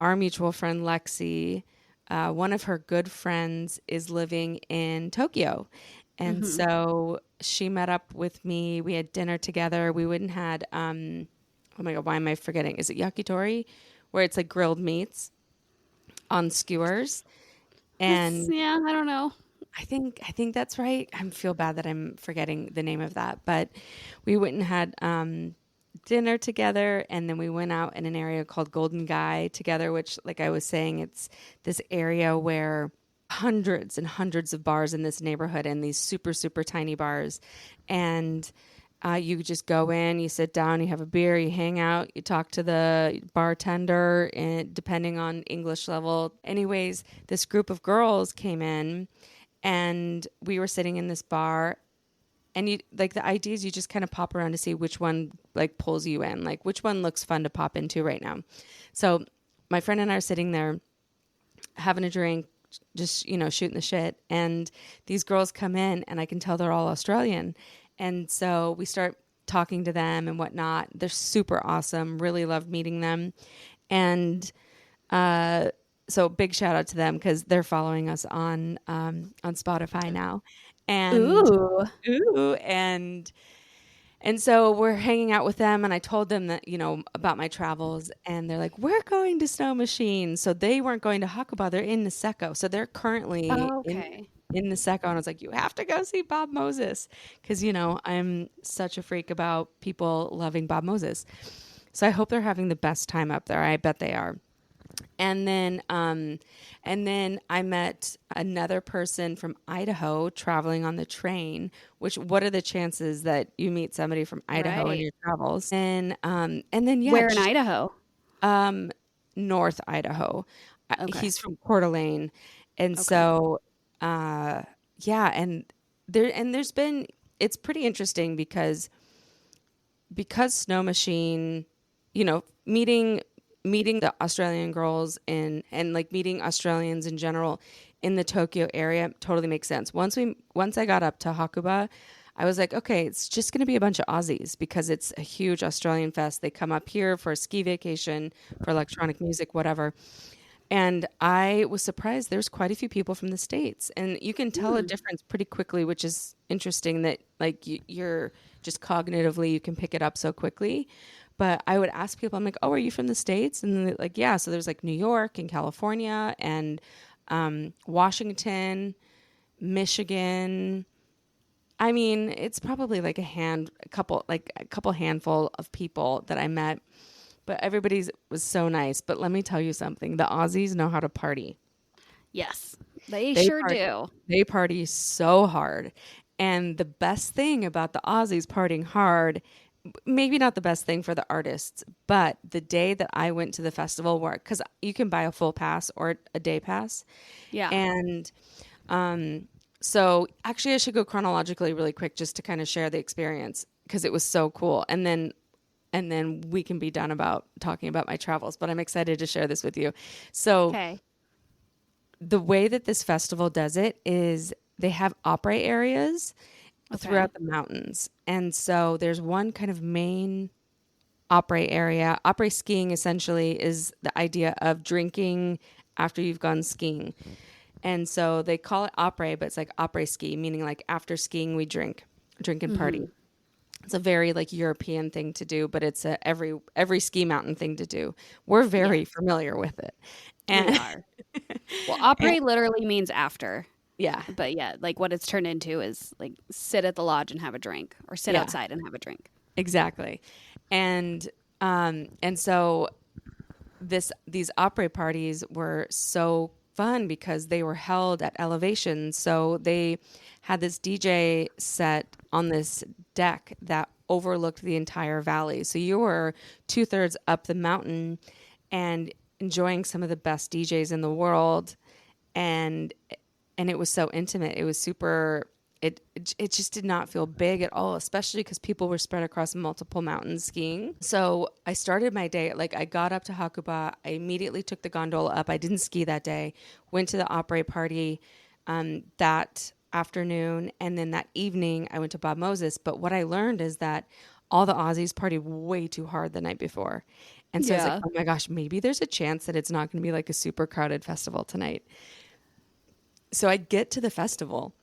our mutual friend Lexi. One of her good friends is living in Tokyo. And Mhm. so she met up with me. We had dinner together. We went and had, oh my God, why am I forgetting? Is it yakitori? Where it's like grilled meats on skewers. That's And yeah, I don't know. I think that's right. I feel bad that I'm forgetting the name of that, but we went and had dinner together, and then we went out in an area called Golden Guy together, which, like I was saying, it's this area where hundreds and hundreds of bars in this neighborhood, and these super tiny bars, and you just go in, you sit down, you have a beer, you hang out, you talk to the bartender, and depending on English level. Anyways, this group of girls came in, and we were sitting in this bar, and you like the idea is you just kind of pop around to see which one like pulls you in, like which one looks fun to pop into right now. So my friend and I are sitting there having a drink, just shooting the shit, and these girls come in, and I can tell they're all Australian, and so we start talking to them and whatnot. They're super awesome. Really loved meeting them, and so big shout out to them because they're following us on Spotify now, and Ooh. ooh, and so we're hanging out with them, and I told them that about my travels, and they're like, "We're going to Snow Machine." So they weren't going to Hakuba; they're in Niseko. So they're currently Okay. in Niseko, and I was like, "You have to go see Bob Moses," because I'm such a freak about people loving Bob Moses. So I hope they're having the best time up there. I bet they are. And then, I met another person from Idaho traveling on the train. Which, what are the chances that you meet somebody from Idaho in Right. your travels? And then, yeah, Where in just Idaho? North Idaho. Okay. He's from Coeur d'Alene, and Okay. so, uh, yeah, there's been it's pretty interesting because Snow Machine, meeting the Australian girls and like meeting Australians in general in the Tokyo area totally makes sense. Once I got up to Hakuba, I was like, okay, it's just going to be a bunch of Aussies because it's a huge Australian fest. They come up here for a ski vacation, for electronic music, whatever. And I was surprised there's quite a few people from the States. And you can tell a Hmm. difference pretty quickly, which is interesting that like you're just cognitively, you can pick it up so quickly. But I would ask people, I'm like, oh, are you from the States? And they're like, yeah. So there's like New York and California and Washington, Michigan, I mean, it's probably like a couple handful of people that I met, but everybody's was so nice. But let me tell you something: the Aussies know how to party. Yes, they They sure party, do. they party so hard. And the best thing about the Aussies partying hard, maybe not the best thing for the artists, but the day that I went to the festival, where because you can buy a full pass or a day pass, Yeah. and so actually I should go chronologically really quick just to kind of share the experience because it was so cool, and then we can be done about talking about my travels. But I'm excited to share this with you. So Okay. the way that this festival does it is they have opera areas Okay. throughout the mountains. And so there's one kind of main opera area. Opera skiing essentially is the idea of drinking after you've gone skiing. And so they call it opera, but it's like opera ski, meaning like after skiing we drink and party. It's a very like European thing to do, but it's a every ski mountain thing to do. We're Yeah, very familiar with it. we And, are. Well, and opera literally means after. yeah, But yeah, like what it's turned into is like sit at the lodge and have a drink or sit yeah. outside and have a drink. Exactly. And so these opera parties were so fun because they were held at elevation. So they had this DJ set on this deck that overlooked the entire valley. So you were 2/3 up the mountain and enjoying some of the best DJs in the world, and it was so intimate. It was super. It just did not feel big at all, especially because people were spread across multiple mountains skiing. So I started my day like I got up to Hakuba. I immediately took the gondola up. I didn't ski that day. Went to the opera party that afternoon, and then that evening I went to Bob Moses. But what I learned is that all the Aussies partied way too hard the night before. And so I was like, Yeah. oh my gosh, maybe there's a chance that it's not going to be like a super crowded festival tonight. So I get to the festival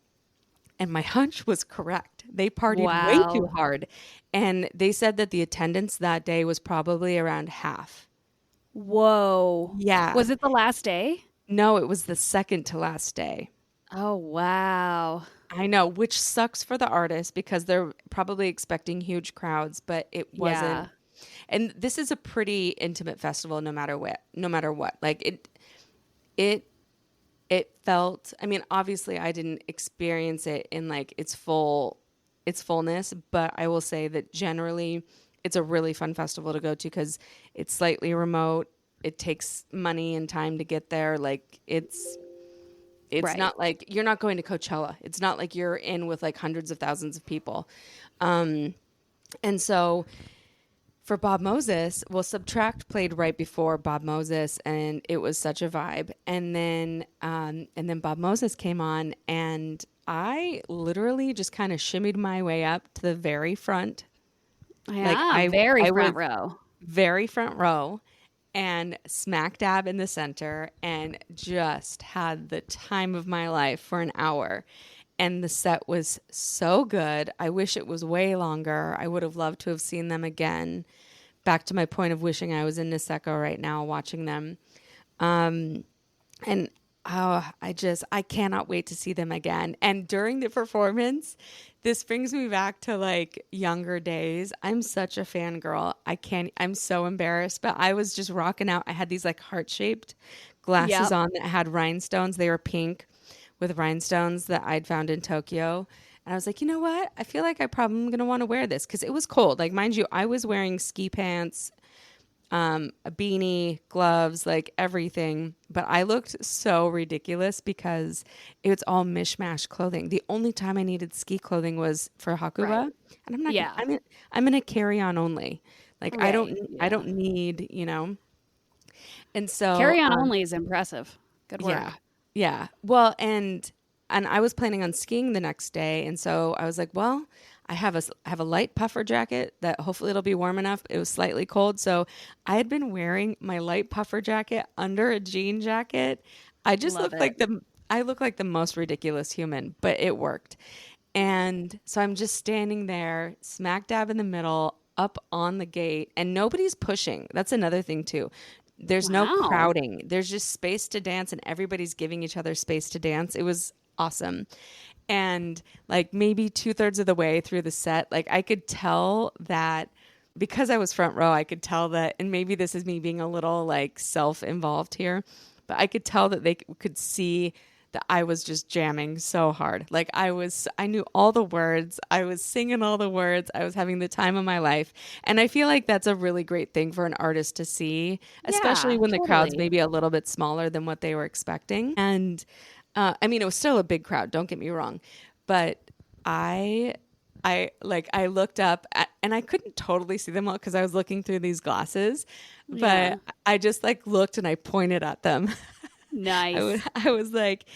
and my hunch was correct. They partied way too Wow. hard. And they said that the attendance that day was probably around half. Whoa. Yeah. Was it the last day? No, it was the second to last day. Oh, wow. I know, which sucks for the artists because they're probably expecting huge crowds, but it Yeah. wasn't. And this is a pretty intimate festival no matter what, no matter what. Like it it felt, I mean, obviously I didn't experience it in like its fullness, but I will say that generally it's a really fun festival to go to because it's slightly remote. It takes money and time to get there. Like it's Right. not like you're not going to Coachella. It's not like you're in with like hundreds of thousands of people. And so for Bob Moses, well, Subtract played right before Bob Moses, and it was such a vibe. And then Bob Moses came on, and I literally just kind of shimmied my way up to the very front, like Yeah. Very I was front row. very front row, and smack dab in the center, and just had the time of my life for an hour. And the set was so good. I wish it was way longer. I would have loved to have seen them again. Back to my point of wishing I was in Niseko right now watching them. And I cannot wait to see them again. And during the performance, this brings me back to like younger days. I'm such a fangirl. I'm so embarrassed, but I was just rocking out. I had these like heart-shaped glasses Yep. on that had rhinestones. They were pink with rhinestones that I'd found in Tokyo. And I was like, you know what? I feel like I probably am going to want to wear this because it was cold. Like, mind you, I was wearing ski pants, a beanie, gloves, like everything. But I looked so ridiculous because it's all mishmash clothing. The only time I needed ski clothing was for Hakuba, Right. and I'm not. Yeah. I'm in a carry on only. Like Right. I Yeah. don't need, you know. And so Carry on only is impressive. Good yeah. work. Yeah. Well, and I was planning on skiing the next day, and so I was like, well, I have a light puffer jacket that hopefully it'll be warm enough. It was slightly cold, so I had been wearing my light puffer jacket under a jean jacket. I just Love looked it. like I look like the most ridiculous human, but it worked. And so I'm just standing there, smack dab in the middle, up on the gate, and nobody's pushing. That's another thing too. There's no Wow. crowding. There's just space to dance, and everybody's giving each other space to dance. awesome. And like maybe 2/3 of the way through the set, like I could tell that because I was front row, I could tell that, and maybe this is me being a little like self-involved here, but I could tell that they could see that I was just jamming so hard. Like I knew all the words. I was singing all the words. I was having the time of my life. And I feel like that's a really great thing for an artist to see, especially Yeah, when the crowd's totally. maybe a little bit smaller than what they were expecting. And I mean, it was still a big crowd, don't get me wrong, but I I looked up and I couldn't totally see them all because I was looking through these glasses, Yeah. but I just like looked and I pointed at them. Nice. I was like,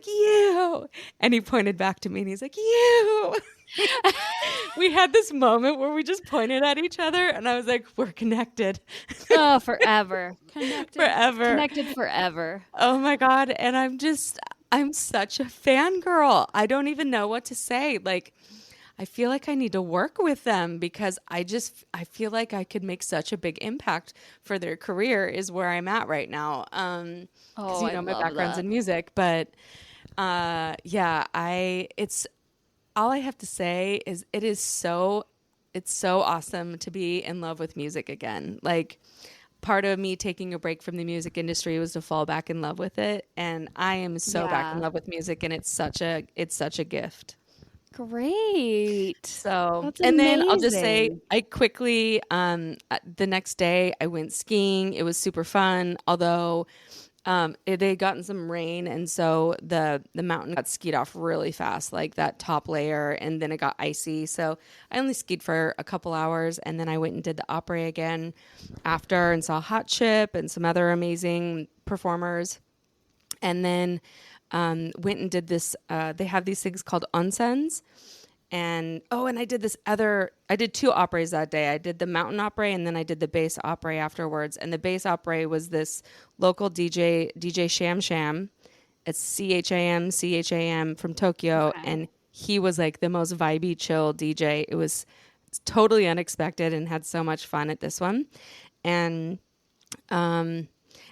you. And he pointed back to me and he's like, you. We had this moment where we just pointed at each other and I was like, we're connected Oh, forever. forever. Connected forever. Oh my God. And I'm such a fangirl. I don't even know what to say. Like, I feel like I need to work with them because I feel like I could make such a big impact for their career is where I'm at right now. Because Oh, you I know my love background's that. in music, but yeah, it's all I have to say is it's so awesome to be in love with music again. Like part of me taking a break from the music industry was to fall back in love with it, and I am so back in Yeah. love with music, and it's such a gift. Great. So, That's and then I'll just say amazing. I quickly, the next day I went skiing. It was super fun, although they had gotten some rain. And so the mountain got skied off really fast, like that top layer, and then it got icy. So I only skied for a couple hours. And then I went and did the opera again after and saw Hot Chip and some other amazing performers. And then went and did this. They have these things called onsens, and and I did two operas that day. I did the mountain opera and then I did the bass opera afterwards. And the bass opera was this local DJ Sham Sham. It's CHAM from Tokyo, Okay. and he was like the most vibey, chill DJ. It was totally unexpected and had so much fun at this one. And and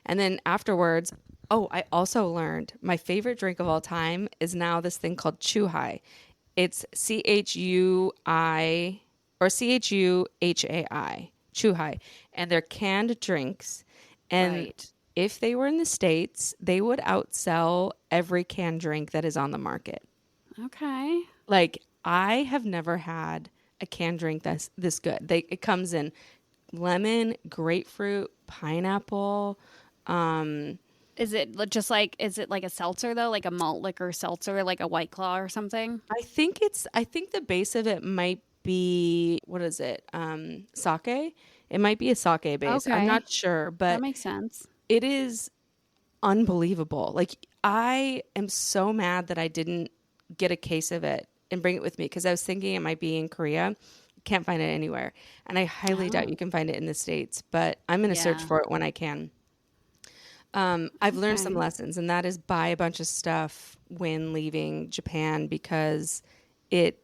then afterwards, I also learned my favorite drink of all time is now this thing called Chuhai. It's CHUI or CHUHAI, Chuhai. And they're canned drinks. And Right. if they were in the States, they would outsell every canned drink that is on the market. Okay. Like, I have never had a canned drink that's this good. It comes in lemon, grapefruit, pineapple. Is it like a seltzer though? Like a malt liquor seltzer, like a White Claw or something? I think the base of it might be, what is it? Sake. It might be a sake base. I'm Okay. not sure, That but makes sense. it is unbelievable. Like I am so mad that I didn't get a case of it and bring it with me because I was thinking it might be in Korea. Can't find it anywhere. And I highly doubt Oh. you can find it in the States, but I'm going to search Yeah. for it when I can. I've learned some Okay. lessons, and that is buy a bunch of stuff when leaving Japan because it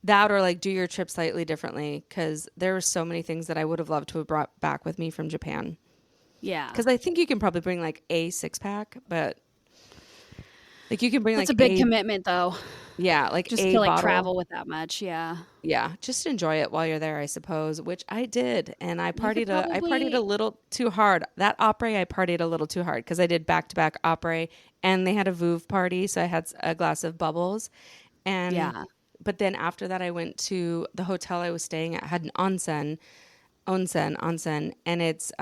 that or like do your trip slightly differently because there were so many things that I would have loved to have brought back with me from Japan. Yeah. Because I think you can probably bring like a 6-pack, but like you can bring That's like a big commitment though, like just a to like bottle. travel with that much. Yeah. Yeah, just enjoy it while you're there, I suppose, which I did. And You could I partied a probably little too hard. That opera, I partied a little too hard because I did back-to-back opera and they had a Vouv party, so I had a glass of bubbles. And yeah. but then after that I went to the hotel I was staying at had an onsen, and it's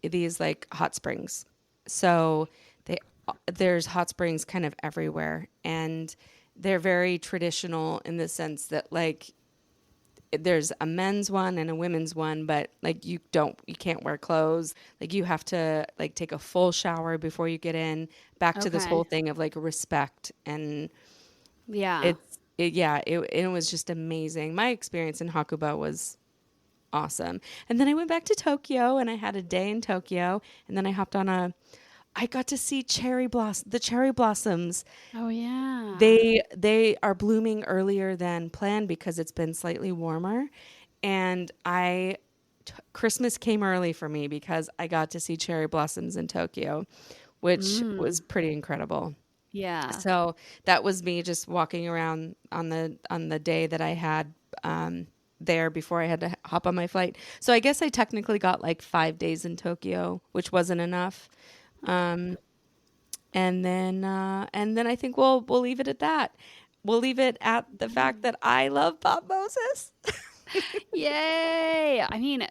these like hot springs. So they there's hot springs kind of everywhere, and they're very traditional in the sense that like there's a men's one and a women's one, but like you can't wear clothes. Like you have to like take a full shower before you get in. Back to this whole Okay. thing of like respect, and Yeah. it was just amazing. My experience in Hakuba was awesome. And then I went back to Tokyo and I had a day in Tokyo, and then I got to see the cherry blossoms. Oh yeah. They are blooming earlier than planned because it's been slightly warmer, and Christmas came early for me because I got to see cherry blossoms in Tokyo, which was Mm. pretty incredible. Yeah. So that was me just walking around on the day that I had there before I had to hop on my flight. So I guess I technically got like 5 days in Tokyo, which wasn't enough. And then I think we'll leave it at that. We'll leave it at the fact that I love Bob Moses. Yay! I mean,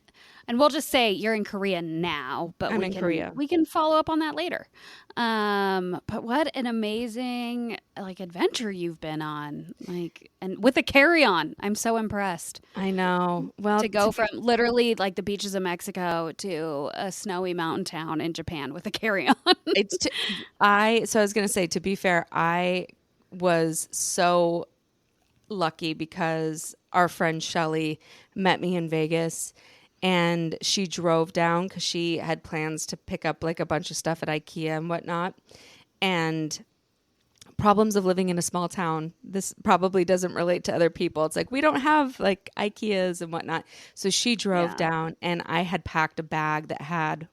and we'll just say you're in Korea now, but I'm in Korea. we can follow up on that later. But what an amazing like adventure you've been on, like, and with a carry-on. I'm so impressed I know. Well, to go from literally like the beaches of Mexico to a snowy mountain town in Japan with a carry-on. it's so I was gonna say, to be fair, I was so lucky because our friend Shelly met me in Vegas, and she drove down because she had plans to pick up like a bunch of stuff at IKEA and whatnot. And problems of living in a small town, this probably doesn't relate to other people. It's like we don't have like IKEAs and whatnot. So she drove down, and I had packed a bag that had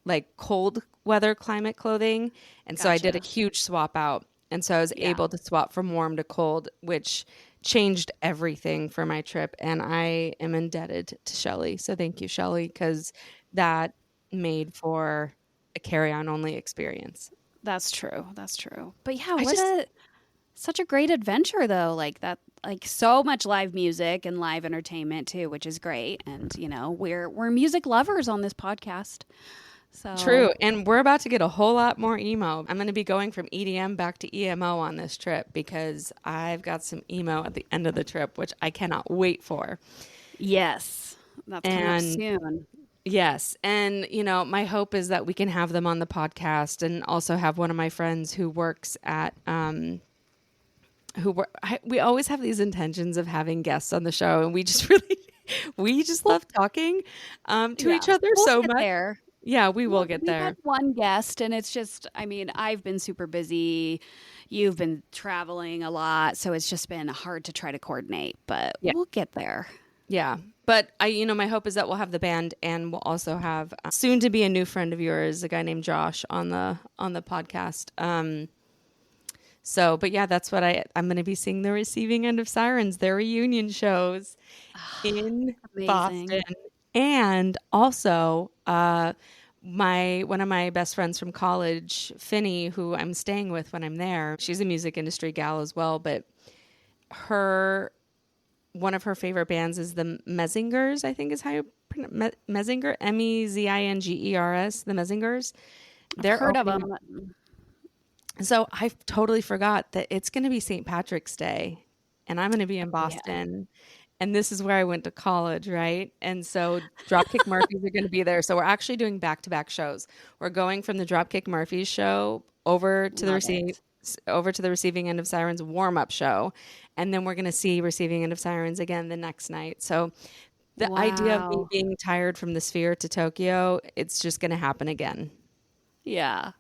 like cold weather climate clothing. And so I did a huge swap out. And so I was able to swap from warm to cold, which changed everything for my trip. And I am indebted to Shelly. So thank you, Shelly, because that made for a carry-on only experience. That's true. That's true. But yeah, such a great adventure though. Like that, like so much live music and live entertainment too, which is great. And you know, we're music lovers on this podcast. So True. And we're about to get a whole lot more emo. I'm going to be going from EDM back to EMO on this trip because I've got some emo at the end of the trip, which I cannot wait for. Yes, that's coming up soon. Yes. And, you know, my hope is that we can have them on the podcast, and also have one of my friends who works at, we always have these intentions of having guests on the show, and we just we just love talking to each other so much. There. Yeah, we will get there. We had one guest, and it's just, I mean, I've been super busy. You've been traveling a lot, so it's just been hard to try to coordinate, but we'll get there. Yeah. But my hope is that we'll have the band, and we'll also have soon to be a new friend of yours, a guy named Josh, on the podcast. But yeah, that's what I'm going to be seeing the Receiving End of Sirens, their reunion shows in Boston. And also, one of my best friends from college, Finny, who I'm staying with when I'm there, she's a music industry gal as well, but one of her favorite bands is the Mezingers, I think is how you pronounce Mezinger, Mezingers, the Mezingers. I've heard of them. So I totally forgot that it's going to be St. Patrick's Day, and I'm going to be in Boston. Yeah. And this is where I went to college, right? And so Dropkick Murphys are going to be there. So we're actually doing back-to-back shows. We're going from the Dropkick Murphys show over to the Receiving End of Sirens warm-up show, and then we're going to see Receiving End of Sirens again the next night. So the idea of me being tired from the Sphere to Tokyo, it's just going to happen again. Yeah,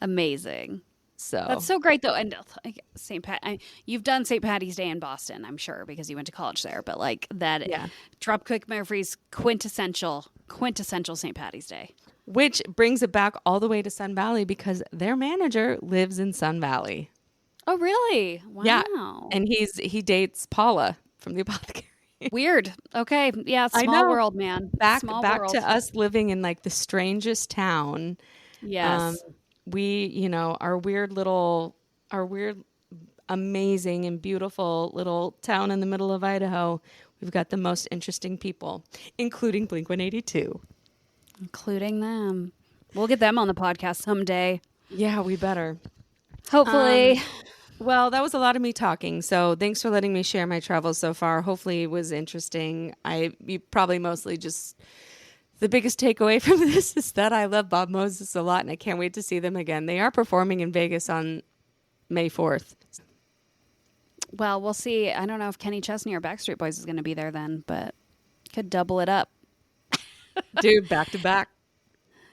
amazing. So that's so great though. And you've done St. Patty's Day in Boston, I'm sure, because you went to college there. But like that, Dropkick Murphys quintessential St. Patty's Day, which brings it back all the way to Sun Valley because their manager lives in Sun Valley. Oh, really? Wow. Yeah, and he dates Paula from the Apothecary. Weird. Okay, yeah, small world, man. Back world. To us living in like the strangest town. Yes. Our weird, amazing and beautiful little town in the middle of Idaho, we've got the most interesting people, including Blink-182. Including them. We'll get them on the podcast someday. Yeah, we better. Hopefully. Well, that was a lot of me talking, so thanks for letting me share my travels so far. Hopefully it was interesting. You probably mostly just... The biggest takeaway from this is that I love Bob Moses a lot, and I can't wait to see them again. They are performing in Vegas on May 4th. Well, we'll see. I don't know if Kenny Chesney or Backstreet Boys is going to be there then, but could double it up. Dude, back to back.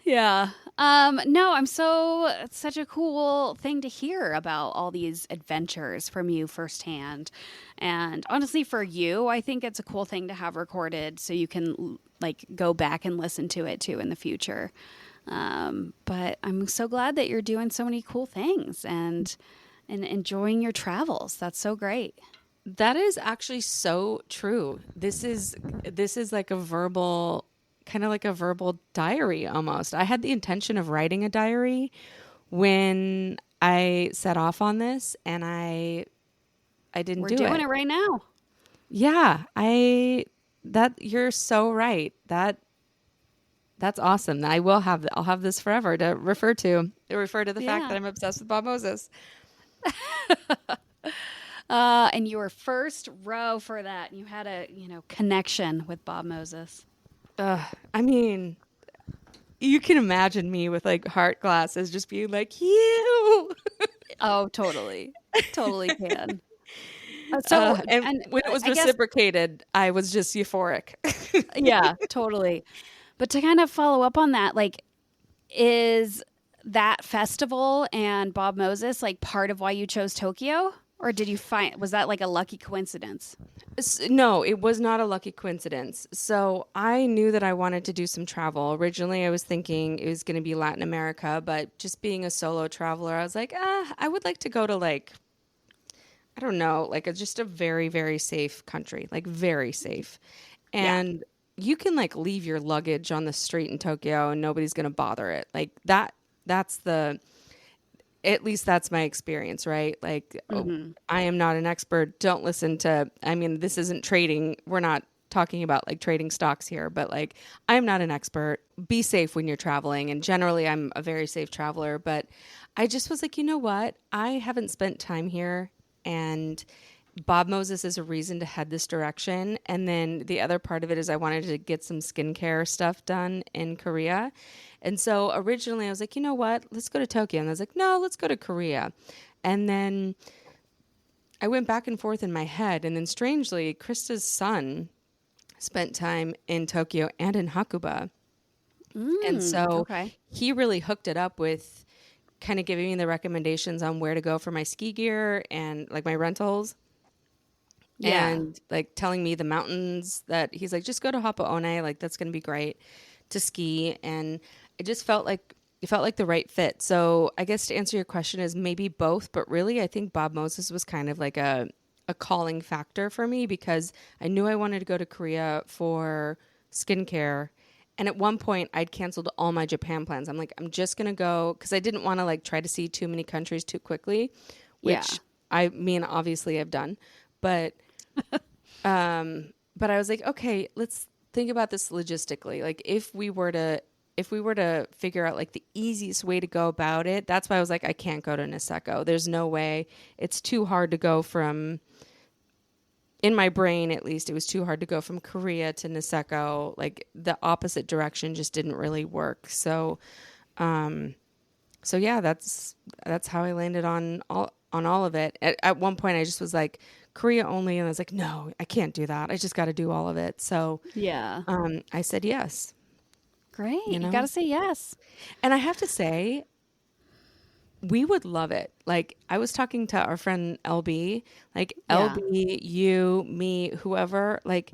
Yeah. No, it's such a cool thing to hear about all these adventures from you firsthand. And honestly, for you, I think it's a cool thing to have recorded so you can like go back and listen to it too in the future. But I'm so glad that you're doing so many cool things and enjoying your travels. That's so great. That is actually so true. This is like a verbal, kind of like a verbal diary almost. I had the intention of writing a diary when I set off on this, and I didn't We're do doing it. it right now. Yeah, I that you're so right. That's awesome. I'll have this forever to refer to. Refer to the fact Yeah. that I'm obsessed with Bob Moses. And you were first row for that. You had a connection with Bob Moses. I mean, you can imagine me with like heart glasses just being like, you. Oh, totally, totally can. And when it was I guess reciprocated, I was just euphoric. yeah, totally. But to kind of follow up on that, like, is that festival and Bob Moses like part of why you chose Tokyo? Or did you find, was that like a lucky coincidence? No, it was not a lucky coincidence. So I knew that I wanted to do some travel. Originally, I was thinking it was going to be Latin America, but just being a solo traveler, I was like, I would like to go to like, I don't know, like just a very, very safe country, like very safe. And you can like leave your luggage on the street in Tokyo and nobody's going to bother it. Like that's the, at least that's my experience, right? Like, I am not an expert. Don't listen to, I mean, this isn't trading. We're not talking about like trading stocks here, but like, I'm not an expert. Be safe when you're traveling. And generally, I'm a very safe traveler. But I just was like, you know what? I haven't spent time here. And Bob Moses is a reason to head this direction. And then the other part of it is I wanted to get some skincare stuff done in Korea. And so originally I was like, you know what? Let's go to Tokyo. And I was like, no, let's go to Korea. And then I went back and forth in my head. And then strangely, Krista's son spent time in Tokyo and in Hakuba. And so Okay. he really hooked it up with kind of giving me the recommendations on where to go for my ski gear and like my rentals. Yeah. And like telling me the mountains that he's like, just go to Happo One, like that's going to be great to ski. And it just felt like the right fit. So I guess to answer your question is maybe both, but really I think Bob Moses was kind of like a calling factor for me because I knew I wanted to go to Korea for skincare. And at one point I'd canceled all my Japan plans. I'm like, I'm just going to go because I didn't want to like try to see too many countries too quickly, which I mean, obviously I've done, but but I was like, okay, let's think about this logistically. Like if we were to figure out like the easiest way to go about it, that's why I was like, I can't go to Niseko. There's no way. It's too hard to go from, in my brain at least, it was too hard to go from Korea to Niseko. Like the opposite direction just didn't really work. So yeah, that's how I landed on all of it. At one point I just was like, Korea only, and I was like, no, I can't do that. I just got to do all of it. So Yeah. I said yes. Great. You know? You got to say yes. And I have to say, we would love it. Like I was talking to our friend LB, like Yeah. LB, you, me, whoever, like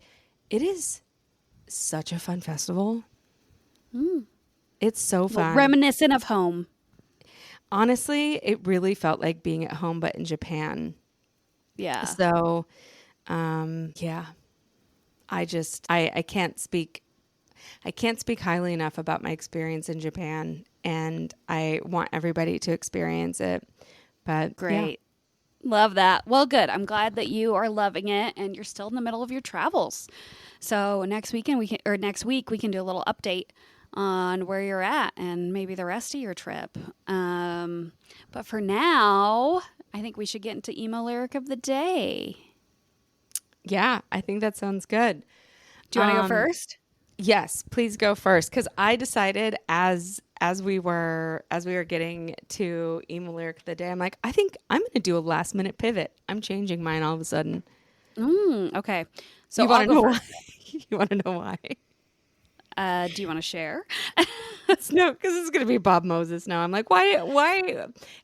it is such a fun festival. It's so fun. Reminiscent of home. Honestly, it really felt like being at home, but in Japan. Yeah. So, yeah, I can't speak highly enough about my experience in Japan, and I want everybody to experience it. But Great. Love that. Well, good. I'm glad that you are loving it and you're still in the middle of your travels. So next week we can do a little update on where you're at and maybe the rest of your trip. But for now, I think we should get into emo lyric of the day. Yeah, I think that sounds good. Do you want to go first? Yes, please go first, because I decided as we were getting to emo lyric of the day, I'm like, I think I'm going to do a last minute pivot. I'm changing mine all of a sudden. Okay. So you want to know why? You want to know why? Do you want to share? No, because it's going to be Bob Moses now. I'm like, why?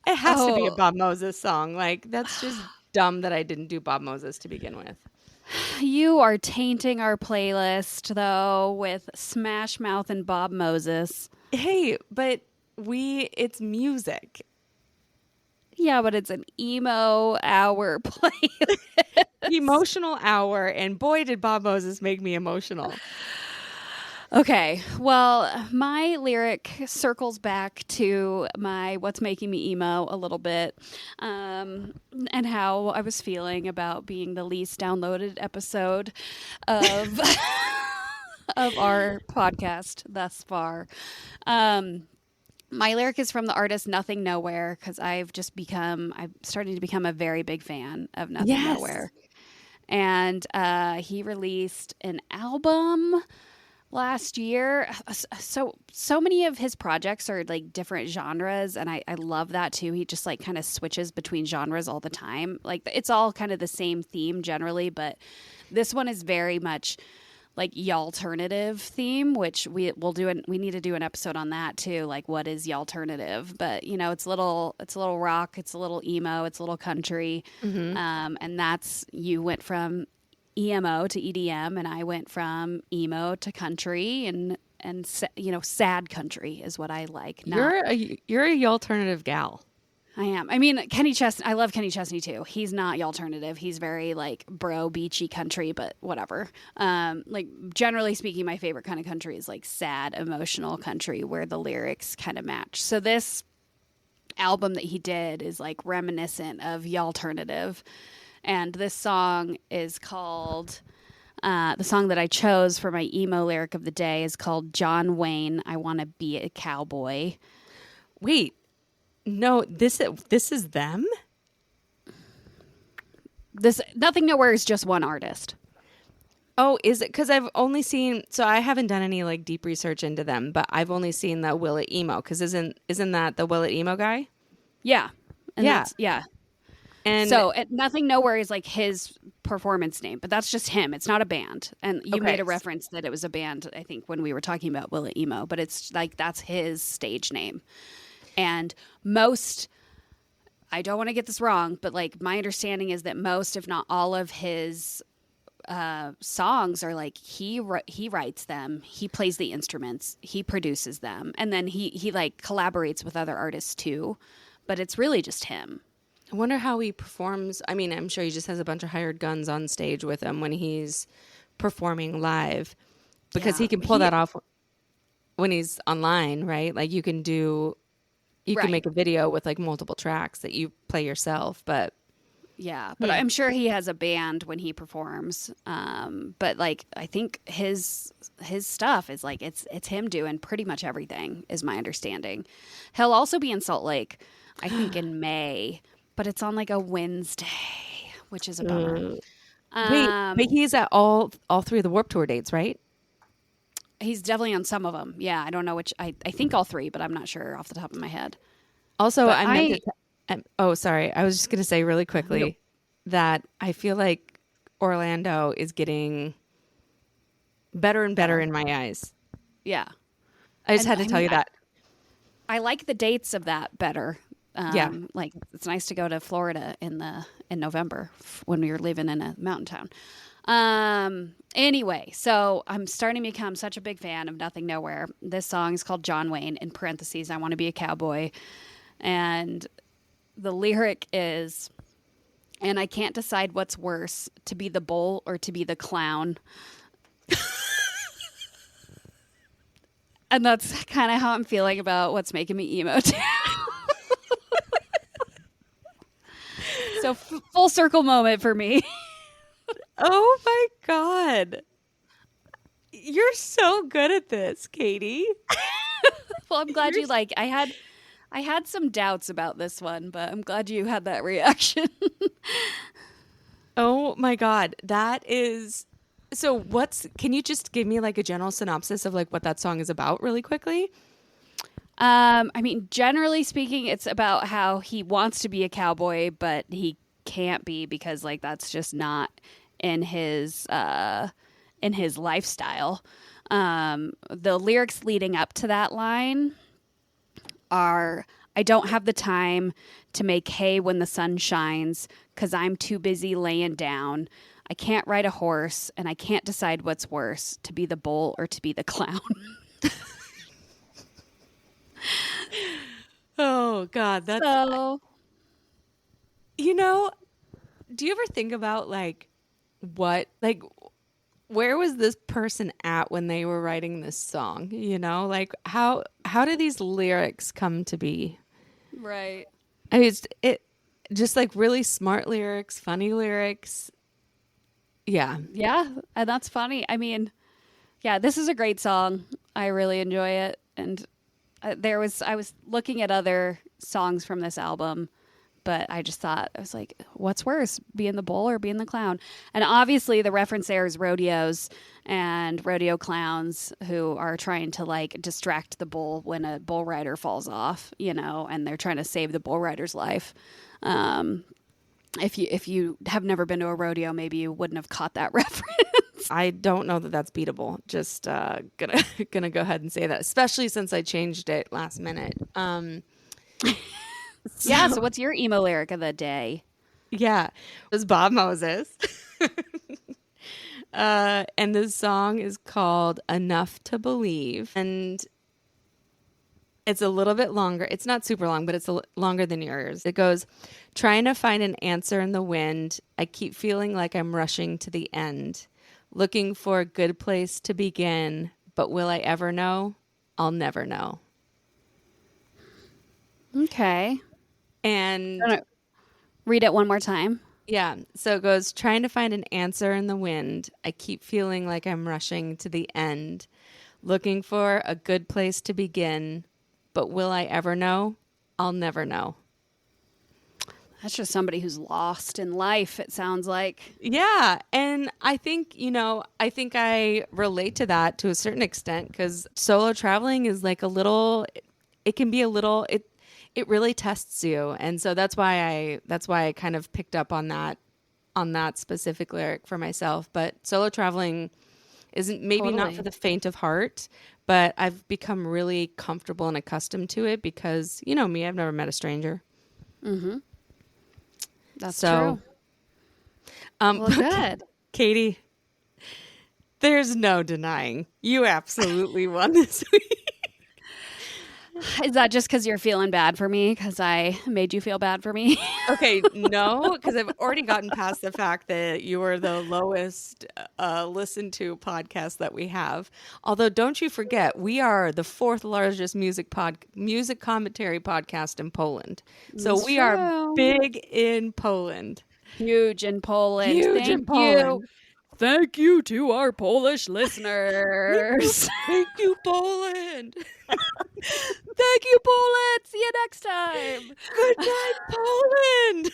It has to be a Bob Moses song. Like, that's just dumb that I didn't do Bob Moses to begin with. You are tainting our playlist, though, with Smash Mouth and Bob Moses. Hey, but it's music. Yeah, but it's an emo hour playlist. Emotional hour, and boy, did Bob Moses make me emotional. Okay, well, my lyric circles back to my what's making me emo a little bit, and how I was feeling about being the least downloaded episode of of our podcast thus far. My lyric is from the artist Nothing Nowhere because I'm starting to become a very big fan of Nothing Yes. Nowhere, and he released an album last year. So many of his projects are like different genres, and I love that too. He just like kind of switches between genres all the time. Like it's all kind of the same theme generally, but this one is very much like y'alternative theme, which we need to do an episode on that too. Like what is y'alternative? But it's a little rock, it's a little emo, it's a little country, and that's you went from EMO to EDM, and I went from emo to country, and sad country is what I like. You're a alternative gal. I am. I mean, Kenny Chesney. I love Kenny Chesney too. He's not alternative. He's very like bro beachy country, but whatever. Like generally speaking, my favorite kind of country is like sad, emotional country where the lyrics kind of match. So this album that he did is like reminiscent of y'alternative. And this song is called, the song that I chose for my emo lyric of the day is called John Wayne, I Want to Be a Cowboy. Wait, no, this is them? This Nothing Nowhere is just one artist. Oh, is it? Because I've only seen, so I haven't done any like deep research into them, but I've only seen the Will It Emo. Because isn't that the Will It Emo guy? Yeah. Yeah. And so Nothing Nowhere is like his performance name, but that's just him. It's not a band. And you made a reference that it was a band, I think, when we were talking about Will It Emo, but it's like that's his stage name. And I don't want to get this wrong, but like my understanding is that most, if not all of his songs are like he writes them, he plays the instruments, he produces them, and then he like collaborates with other artists too, but it's really just him. I wonder how he performs. I mean, I'm sure he just has a bunch of hired guns on stage with him when he's performing live, because he can pull that off when he's online, right? Like you can make a video with like multiple tracks that you play yourself, but I'm sure he has a band when he performs. But like I think his stuff is like it's him doing pretty much everything, is my understanding. He'll also be in Salt Lake, I think in May. But it's on like a Wednesday, which is a bummer. Wait, but he's at all three of the Warped Tour dates, right? He's definitely on some of them. Yeah, I don't know which. I think all three, but I'm not sure off the top of my head. Also, sorry. I was just going to say really quickly that I feel like Orlando is getting better and better in my eyes. Yeah. I just had to tell you that. I like the dates of that better. Like it's nice to go to Florida in November when we were living in a mountain town. Anyway, so I'm starting to become such a big fan of Nothing Nowhere. This song is called John Wayne, in parentheses, I Want to Be a Cowboy. And the lyric is, and I can't decide what's worse, to be the bull or to be the clown. And that's kind of how I'm feeling about what's making me emo too. So full circle moment for me. Oh my God. You're so good at this, Katie. Well, I'm glad you like. I had some doubts about this one, but I'm glad you had that reaction. Oh my God. That is so can you just give me like a general synopsis of like what that song is about really quickly? I mean, generally speaking, it's about how he wants to be a cowboy, but he can't be because like that's just not in his lifestyle. The lyrics leading up to that line are, I don't have the time to make hay when the sun shines because I'm too busy laying down. I can't ride a horse and I can't decide what's worse, to be the bull or to be the clown. Oh God, that's So you know. Do you ever think about like what like where was this person at when they were writing this song? You know, like how do these lyrics come to be? right. I mean, it just like really smart lyrics, funny lyrics. Yeah. Yeah, and that's funny. I mean, yeah, this is a great song. I really enjoy it, and I was looking at other songs from this album, but I just thought I was like, what's worse, being the bull or being the clown? And obviously, the reference there is rodeos and rodeo clowns who are trying to like distract the bull when a bull rider falls off, you know, and they're trying to save the bull rider's life. Um, if you have never been to a rodeo, maybe you wouldn't have caught that reference. I don't know that that's beatable. Just gonna gonna go ahead and say that, especially since I changed it last minute. Yeah. So what's your emo lyric of the day? Yeah, it was Bob Moses. And this song is called Enough to Believe. And it's a little bit longer. It's not super long, but it's longer than yours. It goes, trying to find an answer in the wind. I keep feeling like I'm rushing to the end. Looking for a good place to begin. But will I ever know? I'll never know. Okay. And Read it one more time. yeah, so it goes, trying to find an answer in the wind. I keep feeling like I'm rushing to the end. Looking for a good place to begin. But will I ever know? I'll never know. That's just somebody who's lost in life, it sounds like. Yeah. And I think, I think I relate to that to a certain extent because solo traveling is like it can be it really tests you. And so that's why I kind of picked up on that specific lyric for myself. But solo traveling isn't maybe not Totally. for the faint of heart, but I've become really comfortable and accustomed to it because, you know me, I've never met a stranger. That's So, true. Well, good. Katie, there's no denying you absolutely won this week. Is that just because you're feeling bad for me? Because I made you feel bad for me? Okay, no, because I've already gotten past the fact that you are the lowest listened to podcast that we have. Although, don't you forget, we are the fourth largest music commentary podcast in Poland. So That's we are true. big in Poland. Huge in Poland. Huge in Thank Poland. you. Thank you to our Polish listeners. Thank you, Poland. Thank you, Poland. See you next time. Good night, Poland.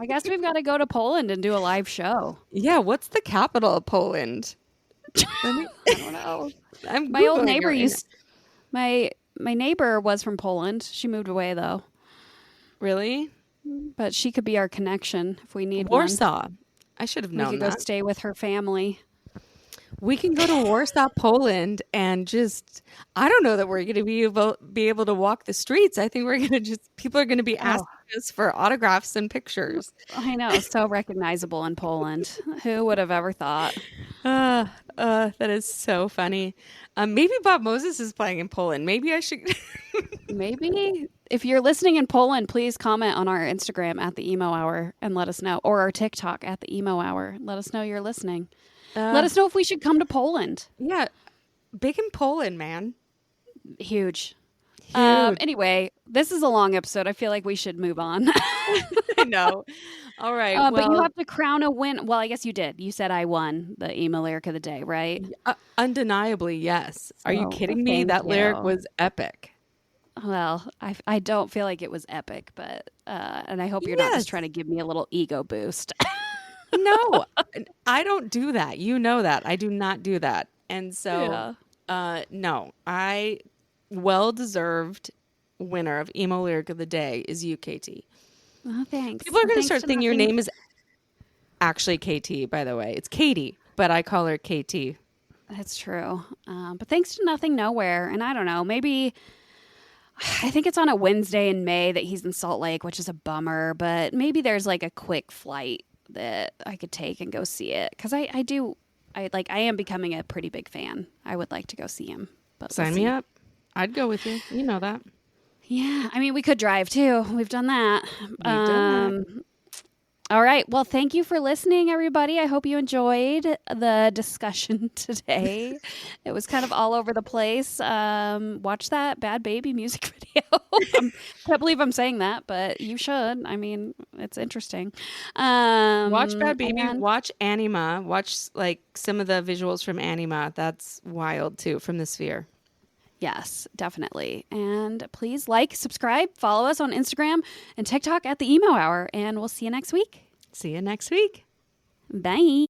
I guess we've got to go to Poland and do a live show. Yeah, what's the capital of Poland? I don't know. I'm My old Googling neighbor it right used my neighbor was from Poland. She moved away though, now. Really? but she could be our connection if we need Warsaw. I should have one. We known could go that. stay with her family. We can go to Warsaw, Poland, and just, I don't know that we're going to be able to walk the streets. I think we're going to people are going to be asking us for autographs and pictures. I know, so recognizable in Poland. Who would have ever thought? That is so funny. Maybe Bob Moses is playing in Poland. Maybe I should. Maybe if you're listening in Poland, please comment on our Instagram at the Emo Hour and let us know, or our TikTok at the Emo Hour. Let us know you're listening. Let us know if we should come to Poland. Yeah, big in Poland, man. Huge. Huge. Anyway, this is a long episode. I feel like we should move on. I know. All right. But you have to crown a win. Well, I guess you did. You said I won the emo lyric of the day, right? Undeniably, yes. Are you So, kidding me? thank That lyric you. was epic. Well, I don't feel like it was epic, but and I hope you're not Yes. just trying to give me a little ego boost. No, I don't do that. You know that. I do not do that. And so, no, well-deserved winner of Emo Lyric of the Day is you, KT. Oh, thanks. People are going to Thanks start to thinking your nothing- name is actually KT, by the way. It's Katie, but I call her KT. That's true. But thanks to Nothing Nowhere, and I don't know, maybe I think it's on a Wednesday in May that he's in Salt Lake, which is a bummer, but maybe there's like a quick flight that I could take and go see it because I am becoming a pretty big fan. I would like to go see him. But we'll Sign me see. up. I'd go with you. You know that. Yeah, I mean, we could drive too. We've done that. We've done that. All right. Well, thank you for listening, everybody. I hope you enjoyed the discussion today. It was kind of all over the place. Watch that Bad Baby music video. Can't believe I'm saying that, but you should. I mean, it's interesting. Watch Bad Baby. Watch Anyma. Watch like some of the visuals from Anyma. That's wild too, from the Sphere. Yes, definitely. And please like, subscribe, follow us on Instagram and TikTok at the Emo Hour. And we'll see you next week. See you next week. Bye.